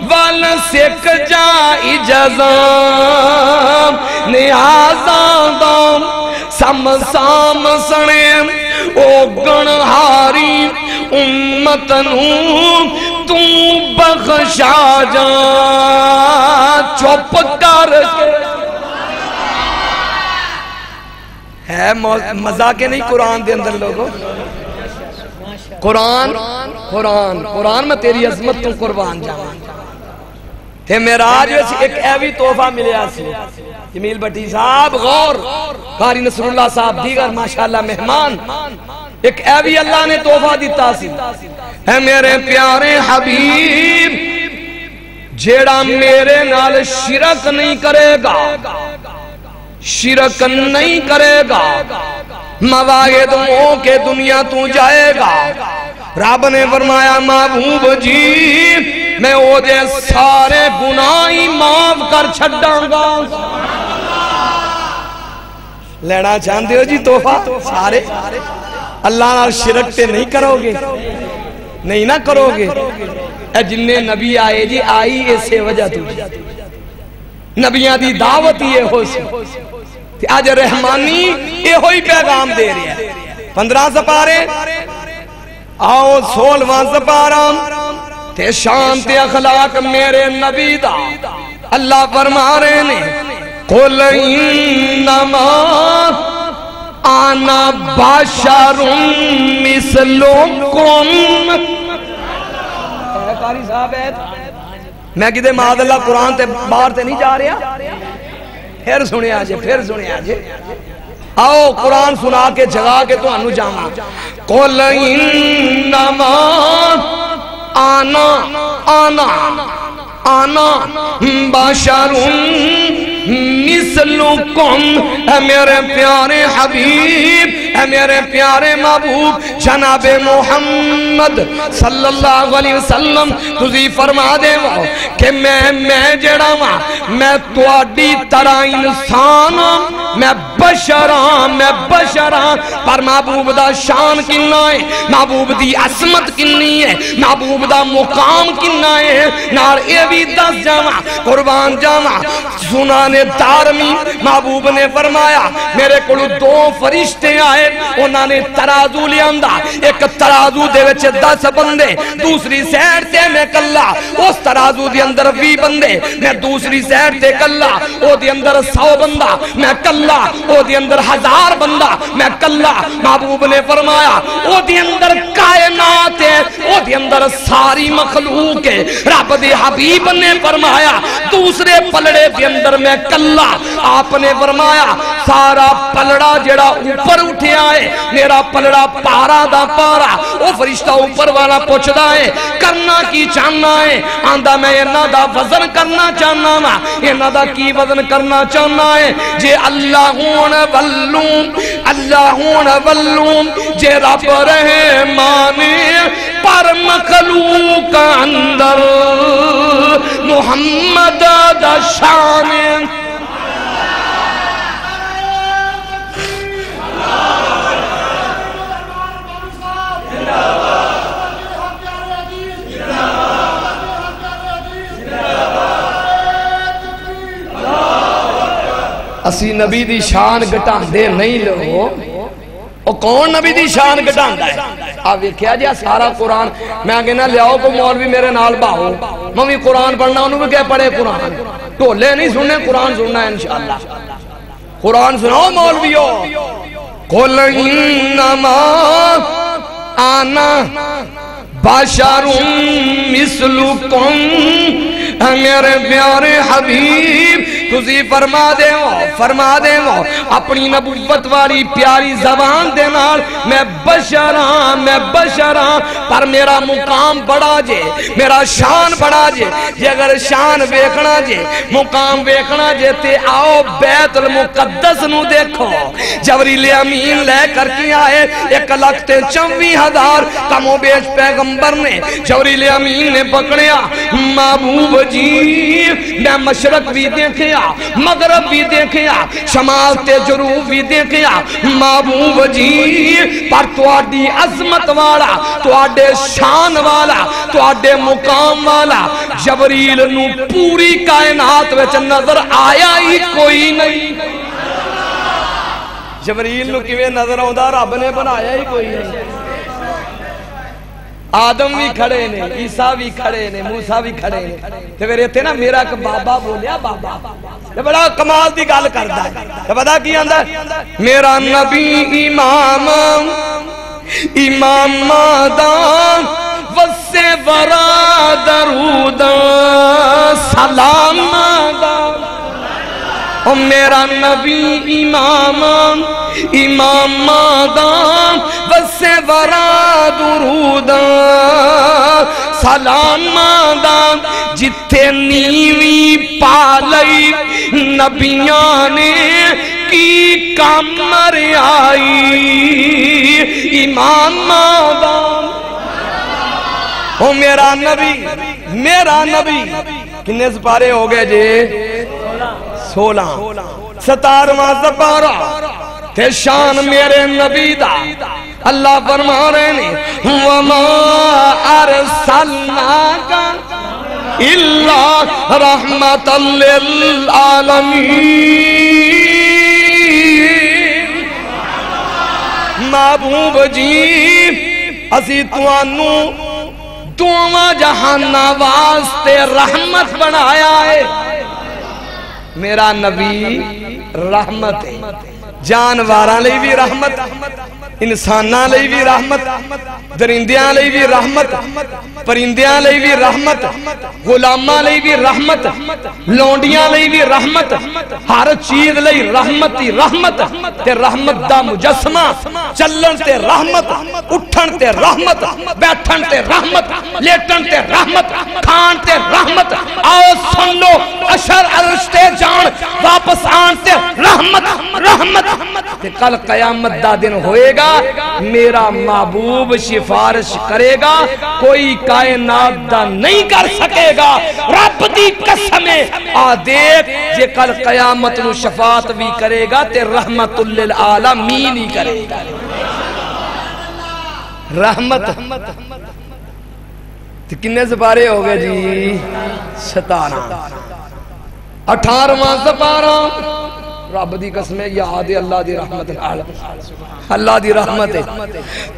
ول سکھ جائی جزام نیازاں دام سام سنے او گنہاری امتنوں تو بخشا جا چپ کر کے ہے مزہ کے نہیں قرآن دے اندر لوگوں قرآن میں تیری عظمت تو قربان جاواں تے معراج ایک ایوی تحفہ ملیا سی جمیل بٹی صاحب غور قاری نصر اللہ صاحب دیگر ماشاءاللہ مہمان ایک ایوی اللہ نے تحفہ دیتا سی اے میرے پیارے حبیب جیڑا میرے نال شرک نہیں کرے گا شرک نہیں کرے گا مواعد مو کے دنیا تو جائے گا رب نے فرمایا محبوب جی میں او دے سارے گناہی معاف کر چھڑاں گا لینا چاہتے ہو جی تحفہ سارے اللہ نال شرک تے نہیں کرو گے نہیں نہ کرو گے اے جننے نبی آئے جی آئی اسے وجہ تو نبیاں دی دعوت یہ ہو سی آج رحمانی یہ ہوئی پیغام دے رہی ہے 15 سپارے آؤ 16واں سپارہ تے شان تے اخلاق میرے نبی دا اللہ فرما رہے نے قُلْ إِنَّمَا أَنَا بَشَرٌ مِثْلُكُمْ قاری صاحب ہے میں کہتے معاذ اللہ قرآن تے باہر تے نہیں جا رہا پھر سنے آجے آؤ قرآن سنا کے جگا کے تو انو جاما قُلْ إِنَّمَا آنا بشر مثلکم اے میرے پیارے حبیب اے میرے پیارے محبوب جناب محمد صلی اللہ علیہ وسلم تُسی فرما دے وہ کہ میں جڑا میں تواڈی طرح انسان میں بشراں پر محبوب دا شان کننا ہے محبوب دی عظمت کننی ہے محبوب دا مقام کننا ہے نار اے بھی دس جاواں قربان جاواں سنانے دارمی محبوب نے فرمایا میرے کلو 2 فرشتے آئے انہوں نے ترازو لے آندہ ایک ترازو دے وچے 10 بندے دوسری سیڑ تے میں کلا اس ترازو دے اندر 20 بندے میں دوسری سیڑ تے کلا او دے اندر 100 بندہ میں کلا او دے اندر 1000 بندہ میں کلا محبوب نے فرمایا او دے اندر کائنات ہے او دے اندر ساری مخلوق ہے رب دے حبیب نے فرمایا دوسرے پلڑے دے اندر میں کلا آپ نے فرمایا سارا پلڑا جڑا اوپر اٹھے آئے میرا پلڑا پارا دا پارا او فرشتہ اوپر والا پوچھدا ہے کرنا کی چاہنا ہے آندہ میں انہا دا وزن کرنا چاہنا نا انہا دا کی وزن کرنا چاہنا ہے جے اللہون واللوم جے رب رحمانے پر مخلوق اندر محمد دا شان اسی نبی دی شان گٹان دے نہیں لو او کون نبی دی شان گٹان دا ہے آپ دیکھیا جی سارا قرآن میں کہنا لیاؤ کو مولوی میرے نال باہو میں بھی قرآن پڑھنا انہوں بھی کہہ پڑھے قرآن ٹولے نہیں سننے قرآن سننا ہے انشاءاللہ قرآن سناؤ مولویو قُلْ إِنَّمَا أَنَا بَشَرٌ مِثْلُكُمْ میرے پیارے حبیب تُسی فرما دے وہ اپنی نبوت والی پیاری زبان دے نال میں بشراں پر میرا مقام بڑا جے میرا شان بڑا جے جے اگر شان ویکھنا جے مقام ویکھنا جے تے آؤ بیت المقدس نو دیکھو جبریل امین لے کر کے آئے 1,54,000 کم و بیش پیغمبر نے جبریل امین نے پکڑیا محبوب جی میں مشرق بھی دیکھے مغرب بھی دیکھیا شمال تے جنوب بھی دیکھیا محبوب جی پر تواڈی عظمت والا تواڈے شان والا تواڈے مقام والا جبریل نو پوری کائنات وچ نظر آیا ہی کوئی نہیں جبریل نو کیویں نظر آوندا رب نے بنایا ہی کوئی نہیں آدم بھی کھڑے نے عیسیٰ بھی کھڑے نے موسیٰ بھی کھڑے نے تے میرے تھے نا میرا ایک بابا بولیا بابا تے بڑا کمال دی گل کردا ہے تے پتہ کی آندا میرا نبی امام مادام وسے ورا درود سلام مادام او میرا نبی امام مادام وسے ورا درود سلام مادام جتھے نیوی پالئی نبیاں نے کی کامر آئی امام مادام او میرا نبی کنے سپارے ہو گئے جے 16 17واں سپارہ تے شان میرے نبی دا اللہ فرما رہے نے وَمَا أَرْسَلْنَاكَ إِلَّا رَحْمَةً لِلْعَالَمِينَ محبوب جی اسی توانو دونوں جہانہ واسطے رحمت بنایا ہے میرا نبی رحمت ہے جانواراں لئی بھی رحمت انساناں لئی بھی رحمت درندیاں لئی بھی رحمت پرندیاں لئی بھی رحمت غلاماں لئی بھی رحمت لونڈیاں لئی بھی رحمت ہر چیز لئی رحمت ہی رحمت تے رحمت دا مجسمہ چلن تے رحمت اٹھن تے رحمت بیٹھن تے رحمت لیٹن تے رحمت کھان تے رحمت آؤ سن لو اشر عرش تے جان واپس آن تے رحمت رحمت تے کل قیامت دا دن ہوئے گا میرا محبوب سفارش کرے گا کوئی کائنات دا نہیں کر سکے گا رب دی قسمیں آ دیکھ جے کل قیامت نو شفاعت بھی کرے گا تے رحمت للعالمین ہی کرے گا رحمت کنے سپارے ہو گئے جی 17 18واں سپارہ رب دی قسمیں یاد ہے اللہ دی رحمت اللہ دی رحمت ہے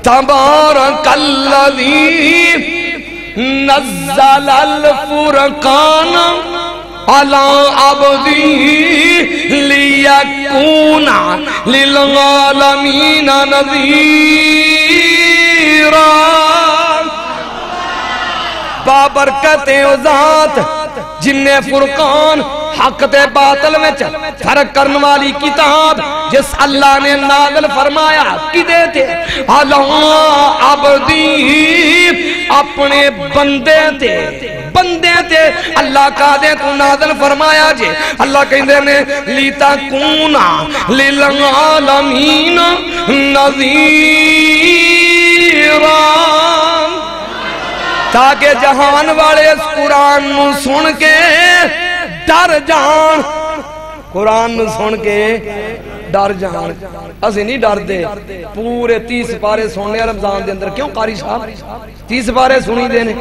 تبارک الذی نزل الفرقان علی عبدہ لیکون للعالمین نذیرا بابرکت ذات جن نے فرقان حق تے باطل میں فرق کرنے والی کتاب جس اللہ نے نازل فرمایا کدے تھے اللہ عبدی اپنے بندے تھے اللہ کا دے تو نازل فرمایا جے اللہ کہندے نے لیتکونا للعالمین نذیرا تاکہ جہان والے اس قرآن نو سن کے ڈر جان قرآن نو سن کے ڈر جان اسی نہیں ڈر دے پورے 30 پارے سننے رمضان دے اندر کیوں قاری صاحب 30 پارے سنی دینے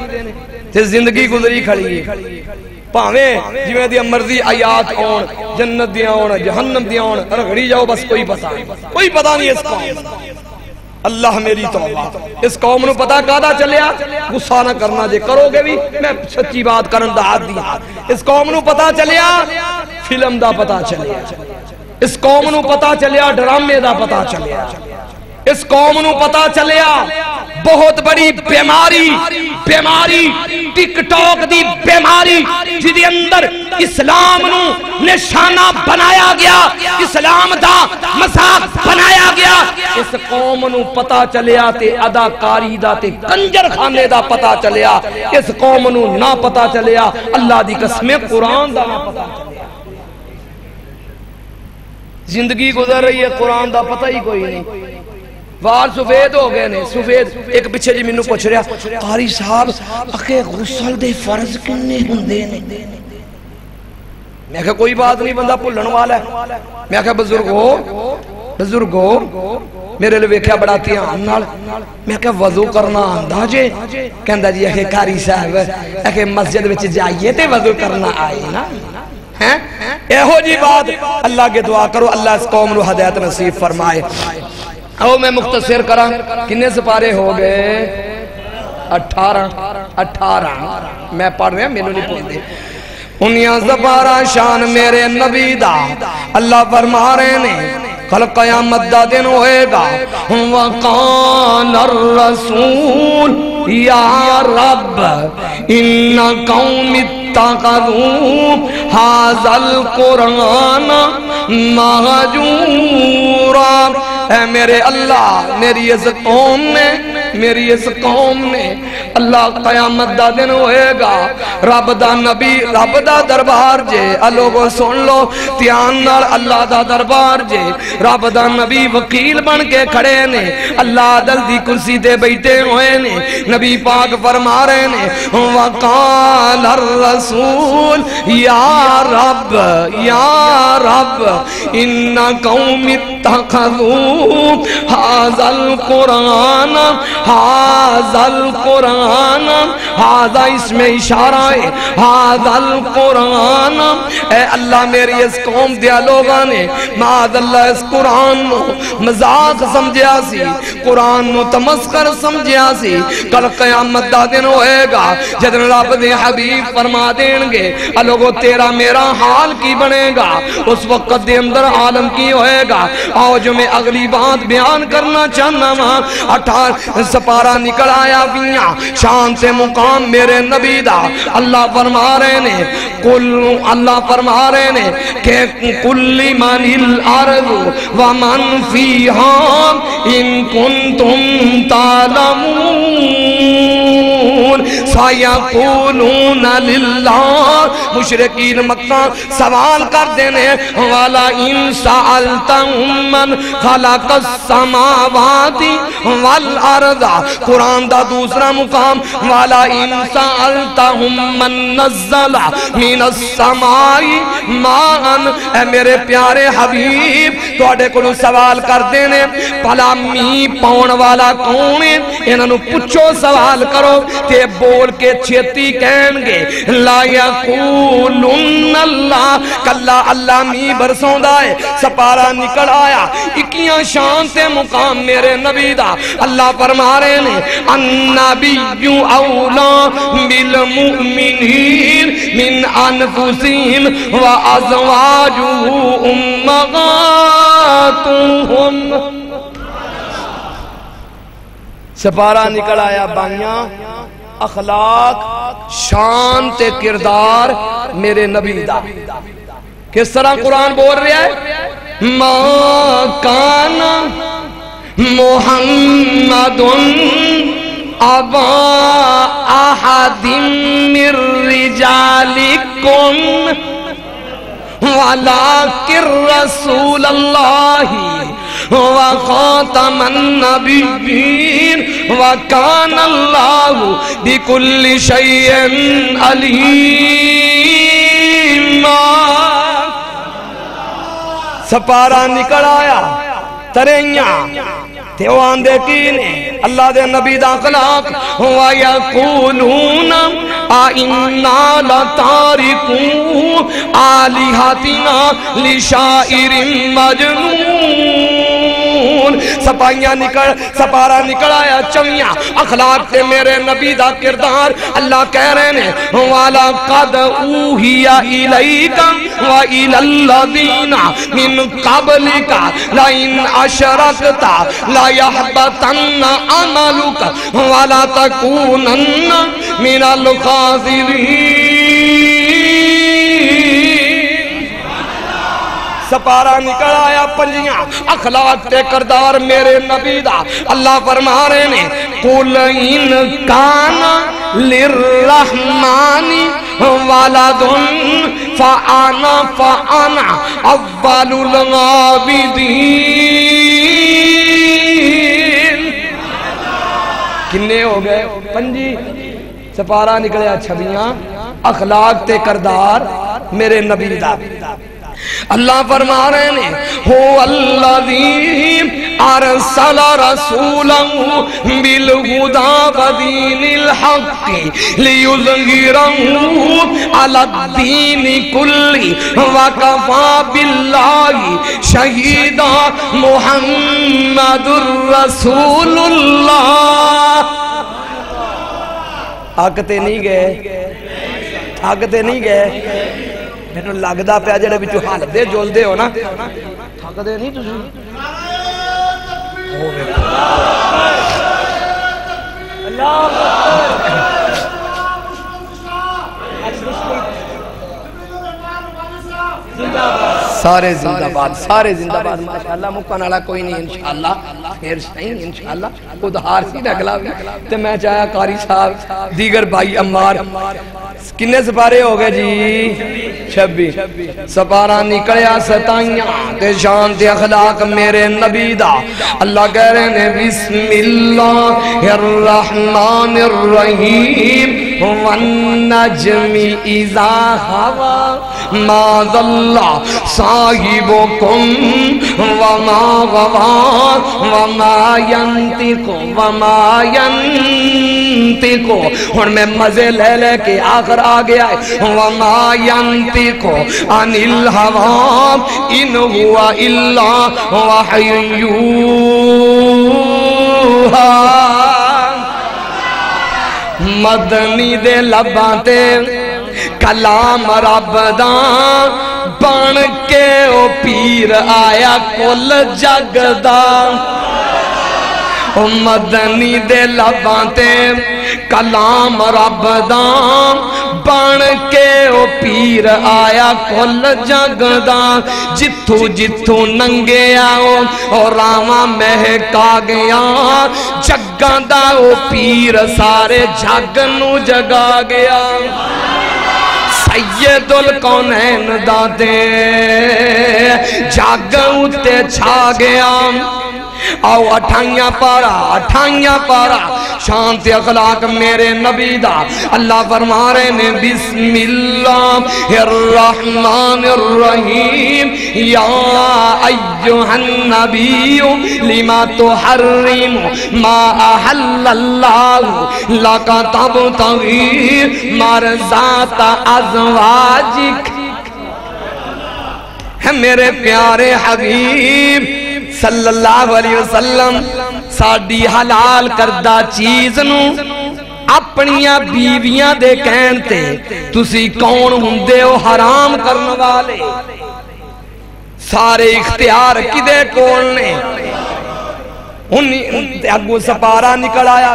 تے زندگی گزری کھڑی ہے پاویں جویں دی مرضی آیات آن جنت دی آن جہنم دی آن رگڑی جاؤ بس کوئی پتہ نہیں اس قوم اللہ میری توبہ اس قوم نو پتہ کادا چلیا غصہ نہ کرنا جے کرو گے بھی میں سچی بات کرن دا عادی اس قوم نو پتہ چلیا فلم دا پتہ چلیا اس قوم نو پتہ چلیا ڈرامے دا پتہ چلیا اس قوم نو پتہ چلیا بہت بڑی بیماری ٹک ٹاک دی بیماری جدی اندر اسلام نو نشانہ بنایا گیا اسلام دا مذاق بنایا گیا اس قوم نو پتہ چلیا تے اداکاری دا تے کنجر خانے دا پتہ چلیا اس قوم نو نہ پتہ چلیا اللہ دی قسمیں قرآن دا نہ پتہ چلیا زندگی گزر رہی ہے قرآن دا پتہ ہی کوئی نہیں وال سفید ہو گئے نے سفید ایک پچھے جی منو پوچھ رہا قاری صاحب اکھے غسل دے فرض کنے ہوندے نے میں کہا کوئی بات نہیں بندہ بھولن والا ہے میں کہا بزرگو میرے لئے ویکھیا بڑا دھیان نال میں کہا وضو کرنا آندا جے کہندا جی اکھے قاری صاحب اکھے مسجد وچ جائیے تے وضو کرنا آئے نا اے ہو جی بات اللہ کے دعا کرو اللہ اس قوم نو ہدایت نصیب فرمائے او میں مختصر کراں کنے سپارے ہو گئے 18 میں پڑھ رہا میں نہیں پڑھ دے انیاں زبارہ شان میرے نبی دا اللہ فرما رہے نے کل قیامت دا دن ہوئے گا وقال الرسول یا رب ان قوم اتخذوا هذا القرآن مہجورا اے میرے اللہ میری اس قوم نے اللہ قیامت دا دن ہوئے گا رب دا نبی رب دا دربار جے لوگو سن لو تیان نال اللہ دا دربار جے رب دا نبی وکیل بن کے کھڑے نے اللہ عدل دی کرسی دے بیٹھے ہوئے نے نبی پاک فرما رہے نے وقال الرسول یا رب ان قوم اتخذوا هذا القرآن هذا اس میں اشارہ ہے هذا القرآن اے اللہ میری اس قوم دیا لوگاں نے معاذ اللہ اس قرآن نو مذاق سمجھیا سی قرآن نو تمسخر سمجھیا سی کل قیامت دا دن ہوئے گا جدن رب دے حبیب فرما دیں گے لوگو تیرا میرا حال کی بنے گا اس وقت دے اندر عالم کی ہوئے گا آؤ جو میں اگلی بات بیان کرنا چاہنا ماں 18 سپارہ نکل آیا بیاں شان سے مقام میرے نبی دا اللہ فرما رہے نے اللہ فرما رہے نے کہ کل من الارض ومن فیہا ان کنتم تعلمون سیقولون للہ مشرکین مکہ سوال کر دینے والا ان سألتہم من خلق السماوات والارض قرآن دا دوسرا مقام والا ان سألتہم من نزل من السماء ماءن اے میرے پیارے حبیب تو اڈے کو سوال کر دینے پلا می پاؤن والا کون ہے انہوں پچھو سوال کرو تے بول کے چھتی کہیں گے لا یقولن اللہ کلا اللہ می برسوں دائے سپارہ نکل آیا اکیاں شان تے مقام میرے نبی دا اللہ فرما رہے نے النبی اولا بالمؤمنین من انفسین و ازواجہ امہاتہم سپارہ نکل آیا بائیاں اخلاق شان تے کردار میرے نبی دا کس طرح قرآن بول رہا ہے ما کان محمد ابا احد من رجالکم ولكن رسول الله وخاتم النبيين وكان الله بكل شيء عليما سپارہ نکل آیا تریاں تیوان دے کینے اللہ دے نبی دا اخلاق وَيَقُولُونَ آئِنَّا لَتَارِكُوا آلِهَتِنَا لِشَائِرٍ مَجْنُونَ سپارہ نکل آیا چویاں اخلاق تے میرے نبی دا کردار اللہ کہہ رہے نے وَلَقَدْ أُوحِيَ إِلَيْكَ وَإِلَى الَّذِينَ مِن قَبْلِكَ لَئِنْ أَشْرَكْتَ لَيَحْبَطَنَّ عَمَلُكَ وَلَا تَكُونَنَّ مِنَ الْخَاسِرِينَ سپارہ نکل آیا پنجیاں اخلاق تے کردار میرے نبی دا اللہ فرما رہے نے قُلْ إِنْ كَانَ لِلرَّحْمَانِ وَلَدٌ فَأَنَا أَوَّلُ الْعَابِدِينَ کنے ہو گئے پنجی سپارہ نکلیا چھبیاں اخلاق تے کردار میرے نبی دا اللہ فرما رہے ہیں هو الذی ارسل رسولہ بالہدى ودین الحق لیظہرہ علی الدین کلہ وکفی باللہ شہیدا محمد الرسول اللہ. آگتے نہیں گئے آگتے نہیں گئے میں تو لگدا پیا جڑے وچ حال دے جول دے ہو نا تھک دے نہیں تسی اللہ سارے زندہ باد ماشاءاللہ مکان والا کوئی نہیں انشاءاللہ خیر صحیح انشاءاللہ خود ہار سی نگلا بھی تے میں چاہیا قاری صاحب دیگر بھائی عمار کنے سپارے ہو گئے جی 26 سپارہ نکلیا 27 تے شان تے اخلاق میرے نبی دا اللہ کہہ رہے ہیں بسم اللہ الرحمن الرحیم والنجم اذا ہوا ما ضل صاحبکم وما غوا وما ينطق اور میں مزے لے لے کے آخر آ گیا ہے وما ينطق عن الہوا ان هو الا وحی یوحا. مدنی دے لباتے کلام رب دا بن کے او پیر آیا کل جگ دا. مدنی دے لباتے کلام رب دا بن کے او پیر آیا کل جگ دا. جتھو جتھو ننگے آؤ اور راواں مہکا گیا جگاں دا او پیر سارے جگ نو جگا گیا. سید الکونین دادے جگ اتے چھا گیا. آؤ اٹھائیاں پارا شانت اخلاق میرے نبی دا اللہ فرما رہے ہیں بسم اللہ الرحمن الرحیم یا ایوہ النبی لما تحرم ما احل اللہ لکا تبتغی مرضات ازواجک. ہے میرے پیارے حبیب صلی اللہ علیہ وسلم ساڑی حلال کردہ چیز نو اپنیاں بیویاں دے کہنتے تسی کون ہندے ہو حرام کرنے والے. سارے اختیار کدے کولنے اگو سپارہ نکل آیا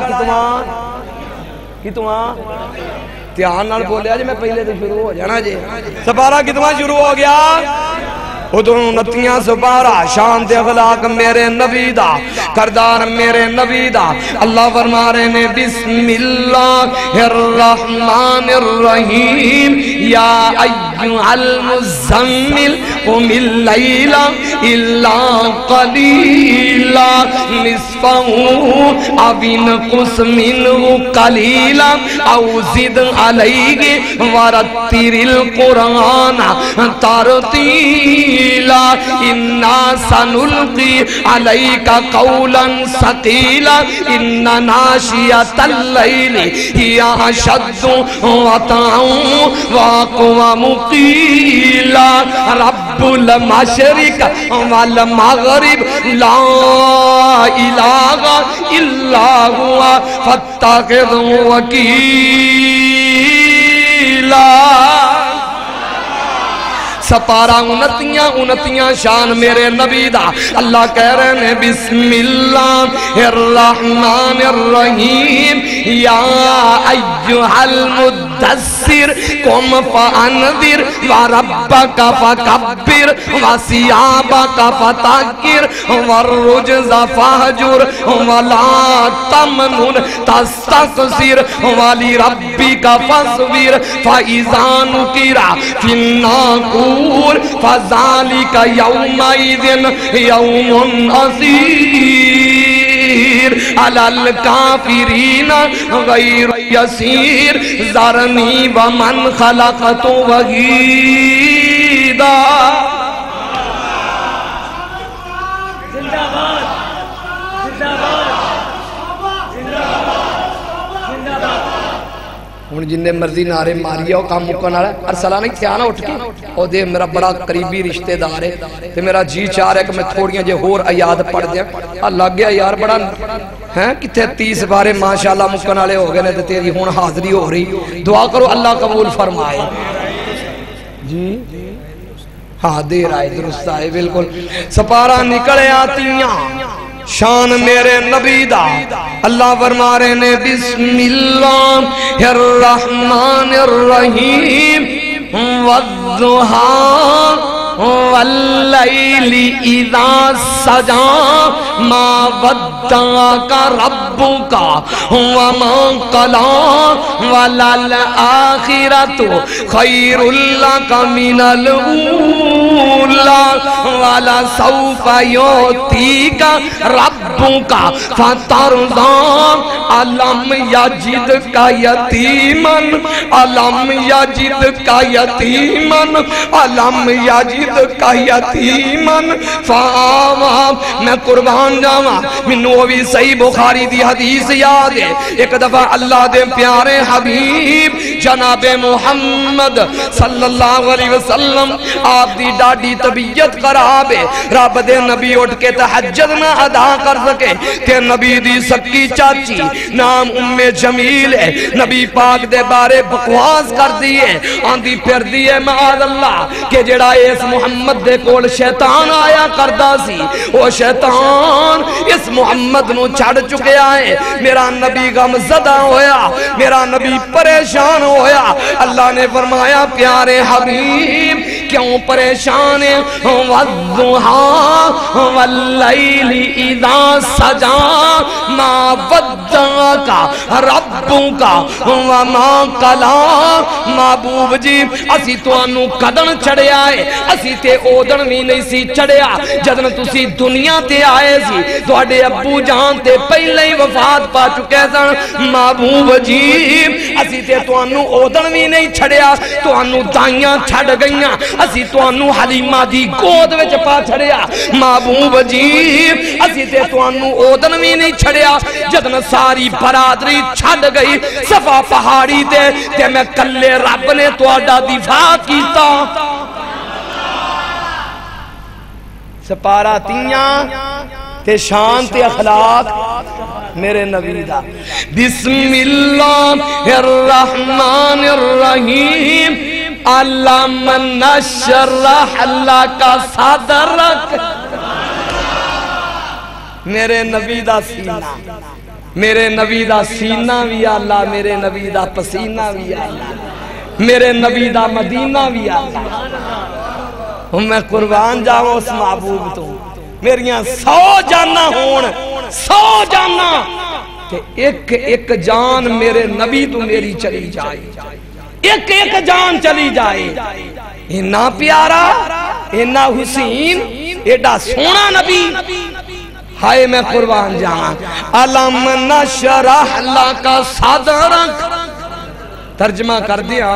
کتوان تیان نال بولے آج میں پہلے تو شروع ہو جانا جی سپارہ کتوان شروع ہو گیا ادھر 29 سپارہ شان دے اخلاق میرے نبی دا کردار میرے نبی دا اللہ فرما رہے ہیں بسم اللہ الرحمن الرحیم یا ایوہ المزمل قم اللیل الا قلیلا نصفہ او انقص منہ قلیلا او زد علیہ ورتر القرآن ترتیلا انا سنلقی علیکا قولا ثقیلا ان ناشیت اللیل یا شد وطعا واقوى مقیلا رب المشرق والمغرب لا الہ الا ہوا فاتخذ وکیلا. سپارہ 29 شان میرے نبی دا اللہ کہہ رہے ہیں بسم اللہ الرحمن الرحیم یا ایوہ المدثر قم فانذر وربک فکبر وثیابک فطہر والرجز فہجر ولا تمنن تستکثر ولربک فاصبر فاذا نقر فی الناقور فذالک یومئذ یوم عسیر. نذیر علی الکافرین غیر یسیر ذرنی ومن خلقت وحیدا. ہوں جن مرضی نعرے ماری وہ کام مکن والا ارسلہ نہیں تھیا نا اٹھ کے وہ دے میرا بڑا قریبی رشتہ دار ہے تے میرا جی چاہ رہا ہے کہ میں تھوڑیاں جے ہور آیات پڑھ دیا. لگ گیا یار بڑا ہیں کتے 30 بارے ماشاءاللہ مکن والے ہو گئے نے تے تیری ہون حاضری ہو رہی. دعا کرو اللہ قبول فرمائے. جی ہاں دیر آئے درست آئے بالکل. سپارہ نکلے آتیاں شان میرے نبی دا اللہ فرما رہے نے بسم اللہ الرحمن الرحیم والضحا واللیل اذا سجا ما ودعک ربک وما قلا وللآخرۃ خیر لک من الاولی ولسوف یعطیک ربک فترضی الم یجدک یتیما الم یجدک یتیما الم یجدک یتیما فآوا. میں قربان جاواں منو بھی صحیح بخاری دی حدیث یاد ہے. ایک دفعہ اللہ دے پیارے حبیب جناب محمد صلی اللہ علیہ وسلم آپ دی ڈاڈی طبیعت خراب ہے. رب دے نبی اٹھ کے تہجد نہ ادا کر سکے کہ نبی دی سکی چاچی نام ام جمیل ہے نبی پاک دے بارے بکواس کر دیئے آندھی پھر دیئے معاذ اللہ کہ جڑا اس محمد دے کول شیطان آیا کردہ سی وہ شیطان اس محمد نو چھڑ چکے آئے. میرا نبی غم زدہ ہویا میرا نبی پریشان ہویا. اللہ نے فرمایا پیارے حبیب کیوں پریشان ہے والضحا واللیل اذا سجا ما ودعک ربک وما قلا. محبوب جی اسی توانو قدن چڑھیا ہے اسی تے اودن بھی نہیں سی چڑھیا جدن تسی دنیا تے آئے سی تواڈے ابو جان تے پہلے ہی وفات پا چکے سن. محبوب جی اسی تے توانو اودن بھی نہیں چھڑیا توانو دائیاں چھڑ گئیاں اسی توانو حلیمہ دی گود وچ پا چھڑیا. محبوب جی اسی تے توانو اودن بھی نہیں چھڑیا جدن ساری برادری چھڑ گئی صفا پہاڑی تے میں کلے رب نے تواڈا دفاع کیتا. سپارہ تیاں تے شان تے اخلاق میرے نبی دا. بسم اللہ الرحمن الرحیم علم نشرح لک صدرک. میرے نبی دا سینہ میرے نبی دا سینہ بھی اللہ میرے نبی دا پسینہ بھی اللہ میرے نبی دا مدینہ بھی اللہ. میں قربان جاؤں اس محبوب تو میریاں 100 جانا ہون 100 جانا کہ ایک جان میرے نبی تو میری چلی جائے ایک جان چلی جائے. اینا پیارا اینا حسین ایڈا سونا نبی ہائے میں قربان جاؤں. علم نشرح لک صدرک. ترجمہ کر دیا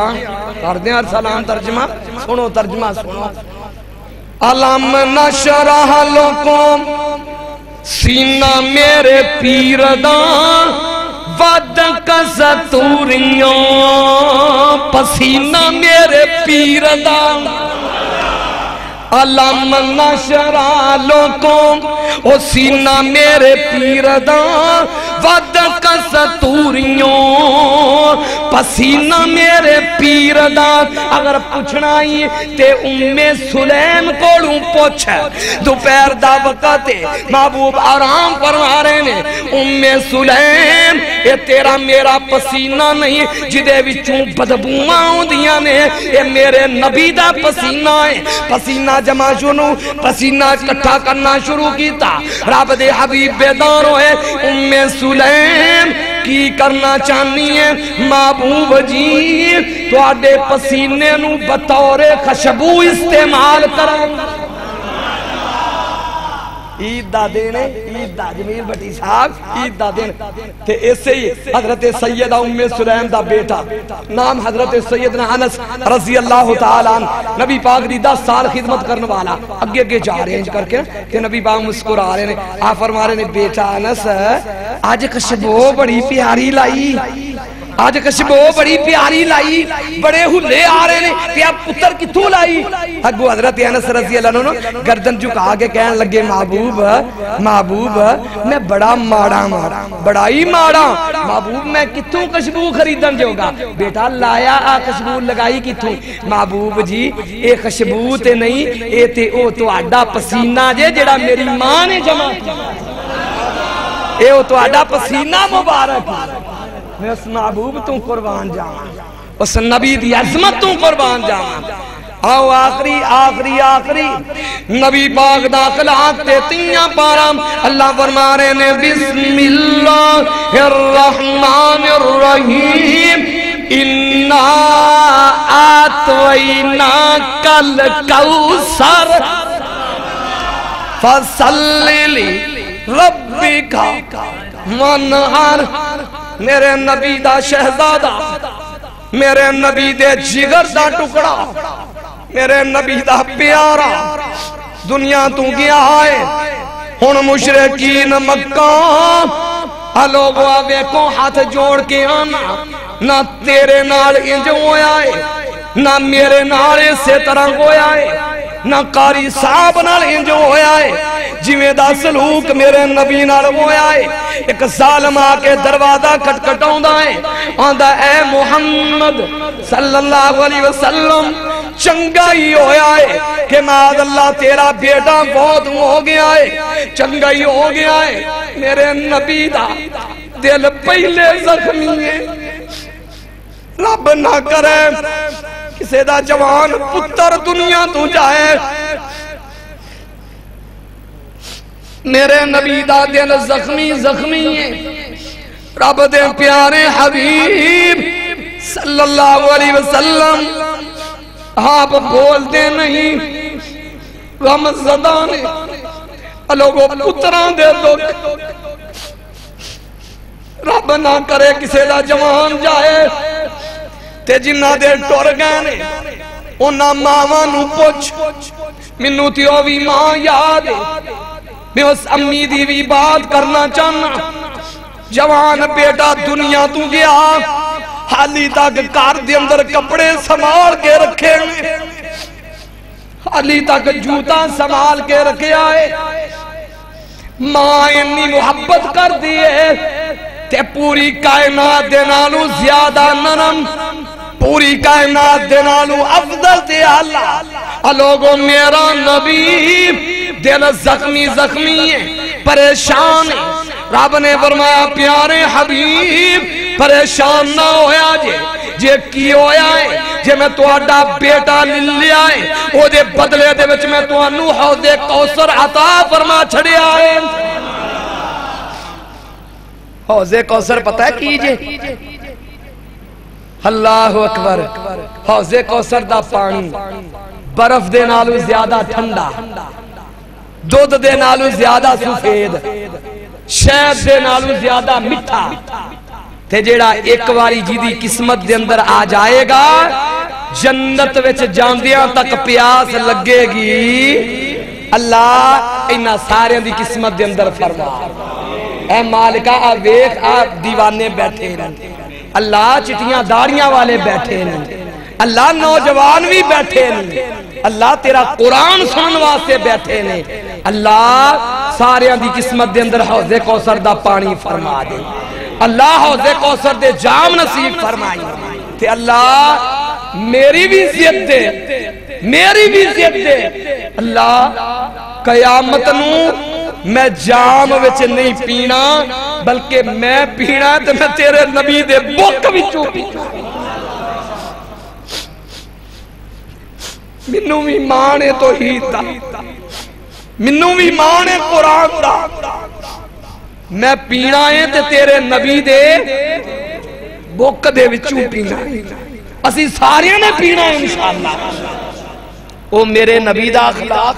سلام ترجمہ سنو ترجمہ سنو. علم نشرح لکم سینہ میرے پیردان ودک ستوریوں پسینہ میرے پیردان. علم نشرح لکم او سینہ میرے پیردان ودک ستوریوں پسینہ میرے پیردان. اگر پوچھنا ہی تے ام سلیم کوڑوں پوچھ دوپہر دا وقت محبوب آرام فرما رہے نے. ام سلیم اے تیرا میرا پسینہ نہیں جدے وچوں بدبوواں ہوندیاں نے اے میرے نبی دا پسینہ ہے. پسینہ جمع شروع پسینہ اکٹھا کرنا شروع کیتا. رب دے حبیب بیدار ہوئے. ام سلیم کی کرنا چاہنی ہے محبوب جی تو آڈے پسینے نو بطور خشبو استعمال کریں. عید دا دن ہے، عید دا جمیل بٹی صاحب عید دا دن تے ایسے ہی حضرت سیدہ ام سلیم دا بیٹا نام حضرت سیدنا انس رضی اللہ تعالیٰ عنہ نبی پاک دی 10 سال خدمت کرنے والا اگے اگے جا رہے ہیں کر کے کہ نبی پاک مسکرا رہے ہیں آپ فرما رہے ہیں بیٹا انس آج کشبو بڑی پیاری لائی آج کشبو بڑی پیاری لائی بڑے ہلے آ رہے ہیں کہ آپ پتر کتوں لائی اگو حضرت انس رضی اللہ عنہ گردن جھکا کے کہنے لگے محبوب میں بڑا ماڑا بڑا ہی ماڑا محبوب میں کتوں کشبو خریدن جو گا بیٹا لایا آ کشبو لگائی کتوں محبوب جی اے کشبو تے نہیں اے تے او تو آڈا پسینہ جے جڑا میری ماں نے جمع اے او تو آڈا پسینہ مبارک میں اس محبوب تو قربان جاؤں اس نبی دی عظمت تو قربان جاؤں آؤ آخری نبی پاک داخل آتے تیاں پارا اللہ فرما رہے نے بسم اللہ الرحمن الرحیم اِنَّا آتْوَيْنَاكَ الْكَوْثَرَ فَصَلِّ لِرَبِّكَ وَانْحَرْ میرے نبی دا شہزادہ میرے نبی دے جگر دا ٹکڑا میرے نبی دا پیارا دنیا تو گیا ہے ہن مشرکین مکہ لوگوں آوے کو ہاتھ جوڑ کے آنا نہ تیرے نال انج ہویا ہے نہ میرے نال سے طرح ہویا ہے نہ قاری صاحب نال انج ہویا ہے جویں دا سلوک میرے نبی نال ہویا ہے ایک ظالم آکے دروازہ کھٹکھٹاوندا ہے آندا اے محمد صلی اللہ علیہ وسلم چنگا ہی ہویا ہے کہ معاذ اللہ تیرا بیٹا بہت ہو گیا ہے چنگا ہی ہو گیا ہے میرے نبی دا دل پہلے زخمی ہے رب نہ کرے کسے دا جوان پتر دنیا تو جائے میرے نبی دا دل زخمی ہے رب دے پیارے حبیب صلی اللہ علیہ وسلم آپ بول دے نہیں غم زدانے لوگوں پتران دے دکھ رب نہ کرے کسے دا جوان جائے تے جنہ دے ٹور گئے نے انہاں ماں نو پوچھ منو تیو بھی ماں یاد ہے میں اس امی دی بھی بات کرنا چاہنا جوان بیٹا دنیا تو گیا حالی تک کار دے اندر کپڑے سنبھال کے رکھے حالی تک جوتا سنبھال کے رکھے آئے ماں انی محبت کر دیئے تے پوری کائنات دے نالو زیادہ نرم پوری کائنات دے نالو افضل تے اللہ لوگوں میرا نبی دل زخمی ہے پریشان ہے رب نے فرمایا پیارے حبیب پریشان نہ ہویا جے کی ہویا ہے جے میں تو آڈا بیٹا لیا ہے وہ دے بدلے دے وچ میں تو انو حوض کوثر عطا فرما چھڑے آئے حوض کوثر پتہ ہے کیجئے اللہ اکبر حوض کوثر دا پانی برف دے نالو زیادہ ٹھنڈا دودھ دے نالو زیادہ سفید شہد دے نالو زیادہ مٹھا تے جیڑا ایک واری جیدی قسمت دے اندر آ جائے گا جنت وچ جاندیاں تک پیاس لگے گی اللہ انہا سارے دی قسمت دے اندر فرما اے مالکہ ویکھ آپ دیوانے بیٹھے رہے اللہ چٹیاں داڑیاں والے بیٹھے رہے اللہ نوجوان بھی بیٹھے نہیں اللہ تیرا قرآن سنن واسطے بیٹھے نہیں اللہ سارے دی قسمت دے اندر حوض کوثر دا پانی فرما دے اللہ حوض کوثر دے جام نصیب فرمائی تے اللہ میری بھی عزت دے اللہ قیامت نو میں جام وچ نہیں پینا بلکہ میں پینا تے میں تیرے نبی دے بک وچوں پینا منو بھی مانے تو ہی دا منو بھی مانے قرآن دا میں پینا ہے تے تیرے نبی دے بک دے وچوں پینا ہے اسی سارے نے پینا ہے انشاءاللہ او میرے نبی دا اخلاق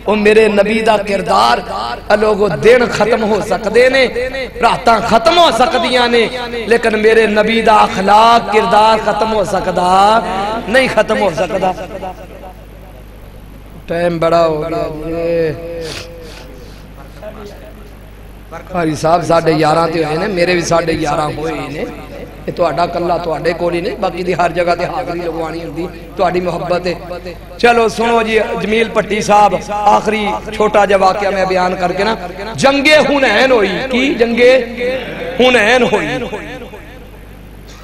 او میرے نبی دا کردار لوگو دن ختم ہو سکتے نے راتاں ختم ہو سکدیاں نے لیکن میرے نبی دا اخلاق کردار ختم ہو سکدا نہیں ختم ہو سکدا ٹائم بڑا ہو گیا قاری صاحب 11:30 تے ہوئے نے میرے بھی 11:30 ہوئے نے یہ تہاڈا کلا تہاڈے کول ہی نہیں باقی دی ہر جگہ تے حاضری لگوانی ہوندی تہاڈی محبت ہے چلو سنو جی جمیل پٹی صاحب آخری چھوٹا جا واقعہ میں بیان کر کے نا جنگ حنین ہوئی کی جنگ حنین ہوئی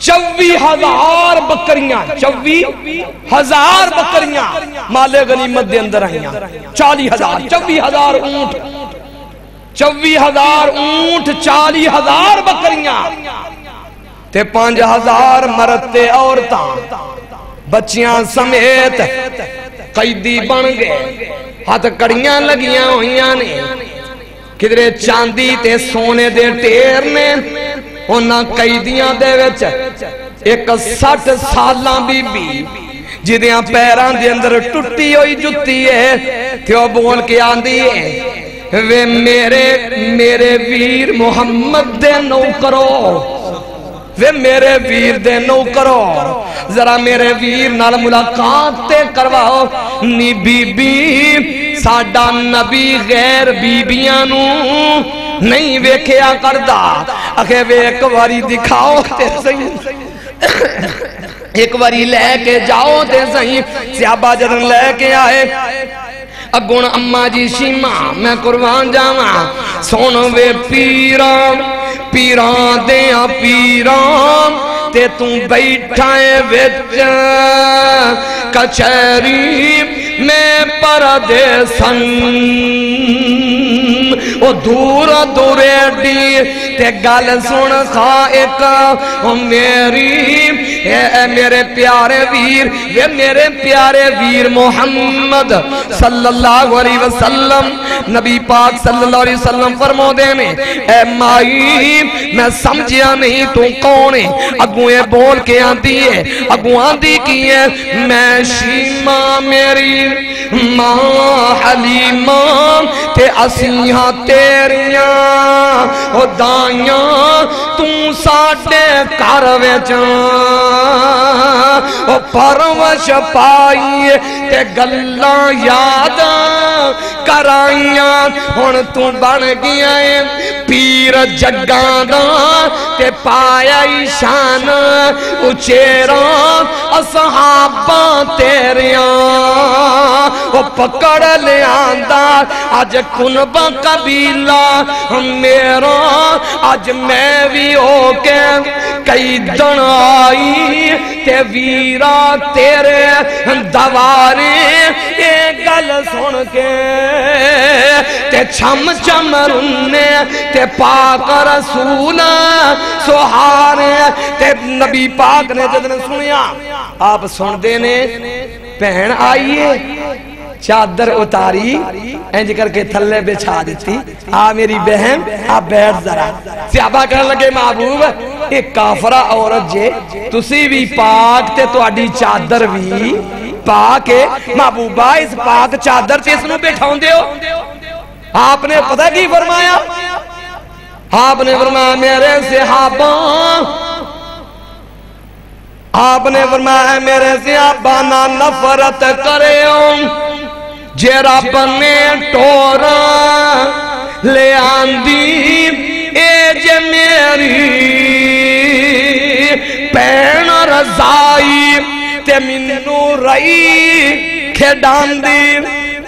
24,000 بکریاں 24,000 بکریاں مال غنیمت دے اندر آئیاں 40,000 24,000 اونٹ 24,000 اونٹ 40,000 بکریاں تے 5,000 مرد تے عورتاں بچیاں سمیت قیدی بن گئے ہاتھ کڑیاں لگیاں ہوئیاں نے کدرے چاندی تے سونے دے ٹیر نے انہاں قیدیاں دے وچ ایک 60 سالاں بی بی جدیاں پیران دے اندر ٹوٹی ہوئی جتی ہے تے وہ بول کے آندی ہے وے میرے ویر محمد دے نو کرو وے میرے ویر دے نو کرو ذرا میرے ویر نال ملاقات تے کرواؤ نی بی بی ساڈا نبی غیر بیبیاں نو نہیں ویکھیا کردا اکھے وے ایک واری دکھاؤ تے صحیح ایک واری لے کے جاؤ تے صحیح صحابہ جدن لے کے آئے اگون اممہ جی شیمہ میں قربان جاواں سونو وے پیران دیاں پیران تے تم بیٹھائے وچ کچھری میں پردے سن او دور ایڈی تے گل سن خا ایک میرے پیارے ویر یہ میرے پیارے ویر محمد صلی اللہ علیہ وسلم نبی پاک صلی اللہ علیہ وسلم فرمو دے میں اے مائی میں سمجھیا نہیں تو کون ہے اگوں یہ بول کے آندی ہے اگوں آندی کی ہے میں شیمہ میری ماں حلیمہ تے اسیحاں تیریاں او دائیاں توں ساڑے کاروے جان او پروش پائی تے گلاں یاد کرائیاں ہن تو بن گیا ہے پیر جگانا تے پایا شان اچیراں اصحاباں تیریاں وہ پکڑ لے آندہ آج کنبہ قبیلہ میرا آج میں بھی ہو کے کئی دن آئی تے ویرا تیرے دوارے ایک گل سن کے تے چھم چھم رنے تے پاک رسول سہارے تے نبی پاک نے جدن سنیا آپ سن دینے پہن آئیے چادر اتاری انج کر کے تھلے بچھا دیتی میری بہن آپ بیٹھ ذرا صحابہ کہنے لگے محبوب ایک کافرہ عورت جے تسی بھی پاک تے تو اڈی چادر بھی پاک ہے محبوبہ اس پاک چادر تے اس نو بیٹھاؤں دے ہو آپ نے پتہ کی فرمایا آپ نے فرمایا میرے صحابہ آپ نے فرمایا میرے صحابہ نہ نفرت کرے ہوں جے رب نے ٹورا لے آندی اے جے میری پین رضائی تے منو رئی کھیڈان دی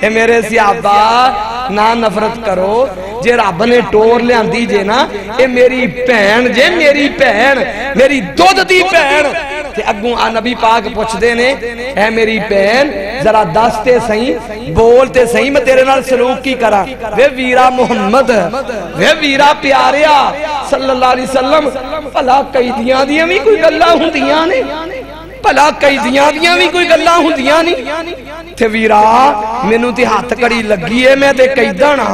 اے میرے صحابہ نہ نفرت کرو جے رب نے ٹور لے آندی جے نا اے میری پین جے میری پین میری دودھ دی پین کہ اگوں نبی پاک پوچھ دے نے اے میری پین ذرا دستے سہیں بولتے سہیں میں تیرے نال سلوک کی کرا وے ویرا محمد وے ویرا پیاریا صلی اللہ علیہ وسلم پھلا قیدیاں دیاں بھی کوئی گلہ ہوں دیاں نے پھلا قیدیاں دیاں بھی کوئی گلہ ہوں دیاں نہیں تے ویرا میں نو تے ہاتھ کڑی لگی ہے میں تے قیدانا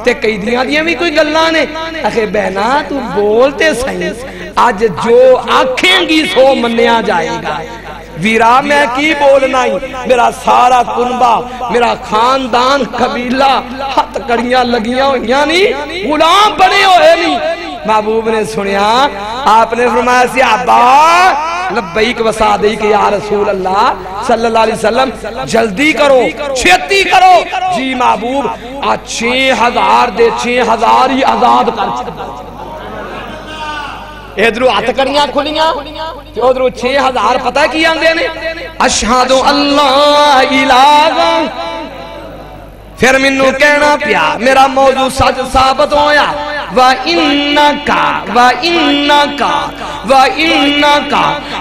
تے قیدیاں دیاں بھی کوئی گلہ نے اکھے بہنا تو بولتے سہیں آج جو آنکھیں گی سو منیا جائے گا ویرا میں کی بولنا ہی، میرا سارا کنبہ، میرا خاندان قبیلہ ہاتھ کڑیاں لگیاں ہوئیاں نہیں، غلام بنے ہوئے نہیں۔ محبوب نے سنیا، آپ نے فرمایا سی ابا لبیک وسعدی کہ یا رسول اللہ صلی اللہ علیہ وسلم جلدی کرو، چھتی کرو۔ جی محبوب 6000 دے 6000 ہی آزاد کر چکا۔ ادھرو ہاتھ کڑیاں کھلیاں تے ادھرو 6000 پتہ کی آندے نے اشہد اللہ الہ۔ پھر منو کہنا پیا میرا موضوع سچ ثابت ہویا، وَإِنَّكَ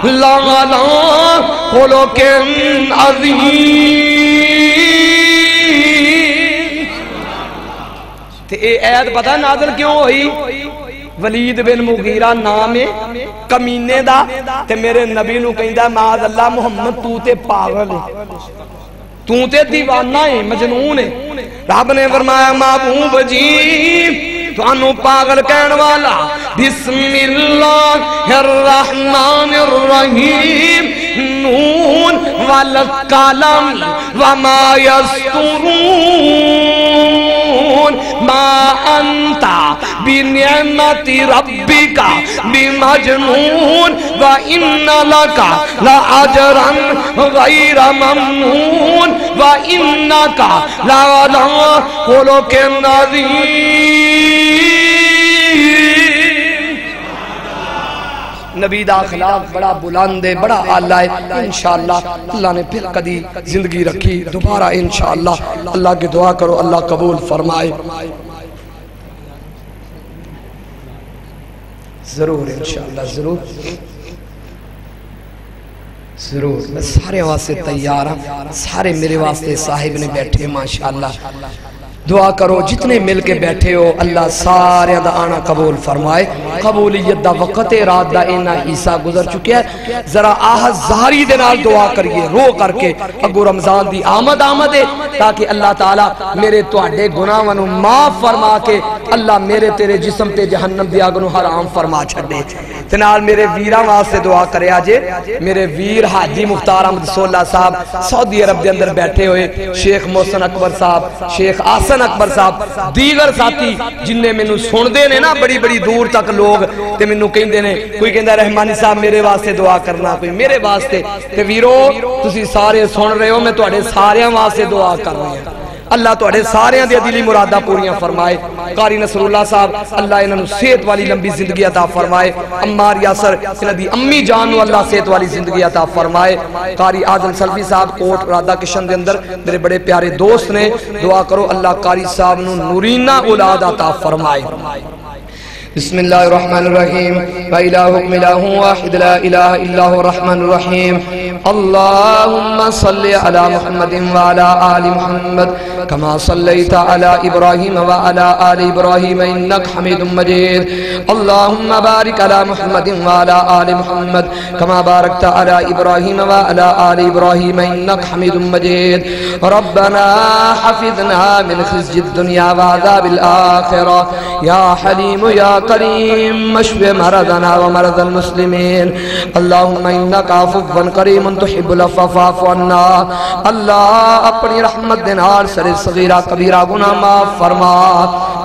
لَعَلَىٰ خُلُقٍ عَظِيمٍ۔ تے اے عید پتہ نازل کیوں ہوئی؟ ولید بن مغیرہ نام کمینے دا تے میرے نبی نو کہندا معاذ اللہ محمد تو تے پاگل ہے، تو تے دیوانہ ہے، مجنون ہے۔ رب نے فرمایا محبوب جی تو انو پاگل کہن والا بسم اللہ الرحمن الرحیم نون والقلم وما یسطرون ما انتا بنعمت ربک بمجنون وإن لک لأجرا غیر ممنون وإنک لعلی خلق عظیم۔ نبی دا اخلاق بڑا بلند ہے، بڑا اعلی ہے۔ انشاءاللہ اللہ نے پھر کدی زندگی رکھی دوبارہ انشاءاللہ اللہ کی دعا کرو اللہ قبول فرمائے۔ ضرور انشاءاللہ ضرور ضرور، میں سارے واسطے تیار ہوں، سارے میرے واسطے صاحب نے بیٹھے ماشاءاللہ۔ دعا کرو جتنے مل کے بیٹھے ہو اللہ سارے دا آنا قبول فرمائے۔ قبولیت دا وقت رات دا اینا عیسیٰ گزر چکے ہیں، ذرا آہ زہری دے نال دعا کریے رو کر کے اگو رمضان دی آمد ہے تاکہ اللہ تعالیٰ میرے تواڈے گناہوں معاف فرما کے اللہ میرے تیرے جسم تے جہنم دی آگ نو حرام فرما چھڑے۔ تے نال میرے ویراں واسطے دعا کرے آجے، میرے ویر حاجی مختار احمد سولہ صاحب سعودی عرب دے اندر بیٹھے ہوئے، شیخ محسن اکبر صاحب، شیخ آسن اکبر صاحب، دیگر ساتھی جن نے میں نو سن دے نے نا بڑی بڑی دور تک لوگ تے میں نو کہیں دے نے، کوئی کہندہ رحمانی صاحب میرے واسطے دعا کرنا، کوئی میرے واسطے۔ تے ویرو تسی سارے سن رہے ہو، میں تواڈے ساریاں واسطے دعا کر رہے ہیں، اللہ تواڈے ساریاں دے دلی مرادہ پوریاں فرمائے۔ قاری نصر اللہ صاحب اللہ انہوں صحت والی لمبی زندگی عطا فرمائے، عمار یاسر انہوں دی امی جان نو اللہ صحت والی زندگی عطا فرمائے۔ قاری اعظم سلفی صاحب کوٹ رادہ کشن دے اندر میرے بڑے پیارے دوست نے، دعا کرو اللہ قاری صاحب نو نورینہ اولاد عطا فرمائے۔ بسم اللہ الرحمن الرحیم وَإِلَٰهُكُمْ إِلَٰهٌ وَاحِدٌ لَا إِلَٰهَ إِلَّا هُوَ الرَّحْمَنُ الرَّحِيمُ اللهم صل على محمد وعلى آل محمد كما صليت على إبراهيم وعلى آل إبراهيم إنك حميد مجيد اللهم بارك على محمد وعلى آل محمد كما باركت على إبراهيم وعلى آل إبراهيم إنك حميد مجيد ربنا حفظنا من خزي الدنيا وعذاب الآخرة يا حليم يا كريم اشف مرضنا ومرض المسلمين اللهم إنك عفو كريم تحب العفو فاعف عنا اللہ اپنی رحمت دے نال سر صغیرہ کبیرہ گناہ معاف فرما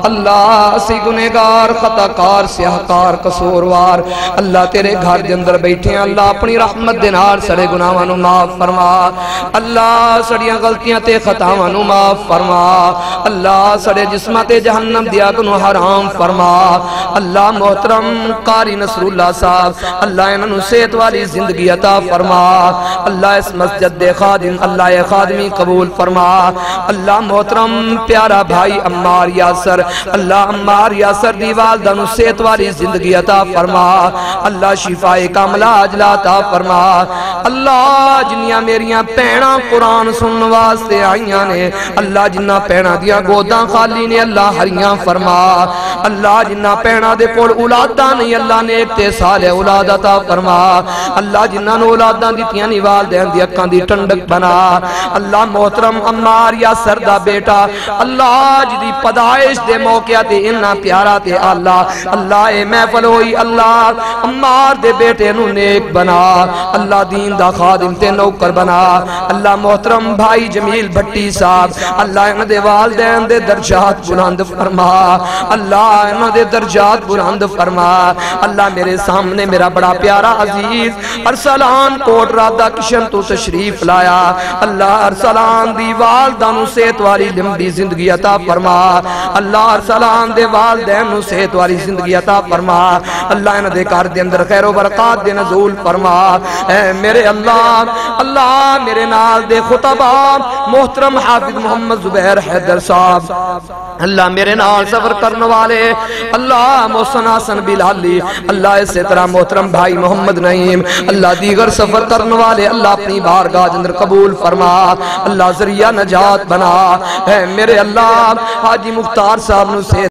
اللہ اسی گنہگار خطاکار سیاہکار قصوروار اللہ تیرے گھر دے اندر بیٹھے ہیں اللہ اپنی رحمت دے نال سر گناہاں نو معاف فرما اللہ سڑیاں غلطیاں تے خطاواں نو معاف فرما اللہ سڑے جسماں تے جہنم دی اگ نو حرام فرما اللہ محترم قاری نصر اللہ صاحب اللہ انہوں صحت والی زندگی عطا فرما اللہ اس مسجد دے خادم اللہ اے خادمی قبول فرما اللہ محترم پیارا بھائی عمار یاسر اللہ عمار یاسر دی والدہ نو صحت والی زندگی عطا فرما اللہ شفاء کاملہ عاجلہ عطا فرما اللہ جنیاں میریاں پیڑاں قرآن سنن واسطے آئیاں نے اللہ جنہ پیڑاں دیاں گوداں خالی نے اللہ ہریاں فرما اللہ جنہ بہناں دے کول اولاداں نہیں اللہ نے ایک تے صالح اولاد عطا فرما اللہ جنہاں نوں اولاداں دتیاں نہیں والدین دی اکھاں دی ٹھنڈک بنا اللہ محترم عمار یاسر دا بیٹا اللہ جدی پیدائش دے موقع تے انہاں پیارا تے اللہ اے محفل ہوئی اللہ عمار دے بیٹے نوں نیک بنا اللہ دین دا خادم تے نوکر بنا اللہ محترم بھائی جمیل بھٹی صاحب اللہ انہاں دے والدین دے درجات بلند فرما اللہ انہاں دے درجات بلند فرما اللہ میرے سامنے میرا بڑا پیارا عزیز ارسلان کوٹ رادہ کشن تو تشریف لایا اللہ ارسلان دی والدہ نو صحت والی لمبی زندگی عطا فرما اللہ ارسلان دے والدین نو صحت والی زندگی عطا فرما اللہ انہاں دے گھر دے اندر خیر و برکات دے نزول فرما اے میرے اللہ میرے نال دے خطبہ محترم حافظ محمد زبیر حیدر صاحب اللہ میرے نال سفر کرنے والے اللہ محسن حسن بلالی اللہ اسی طرح محترم بھائی محمد نعیم اللہ دیگر سفر کرنے والے اللہ اپنی بارگاہ اندر قبول فرما اللہ ذریعہ نجات بنا اے میرے اللہ حاجی مختار صاحب نو سے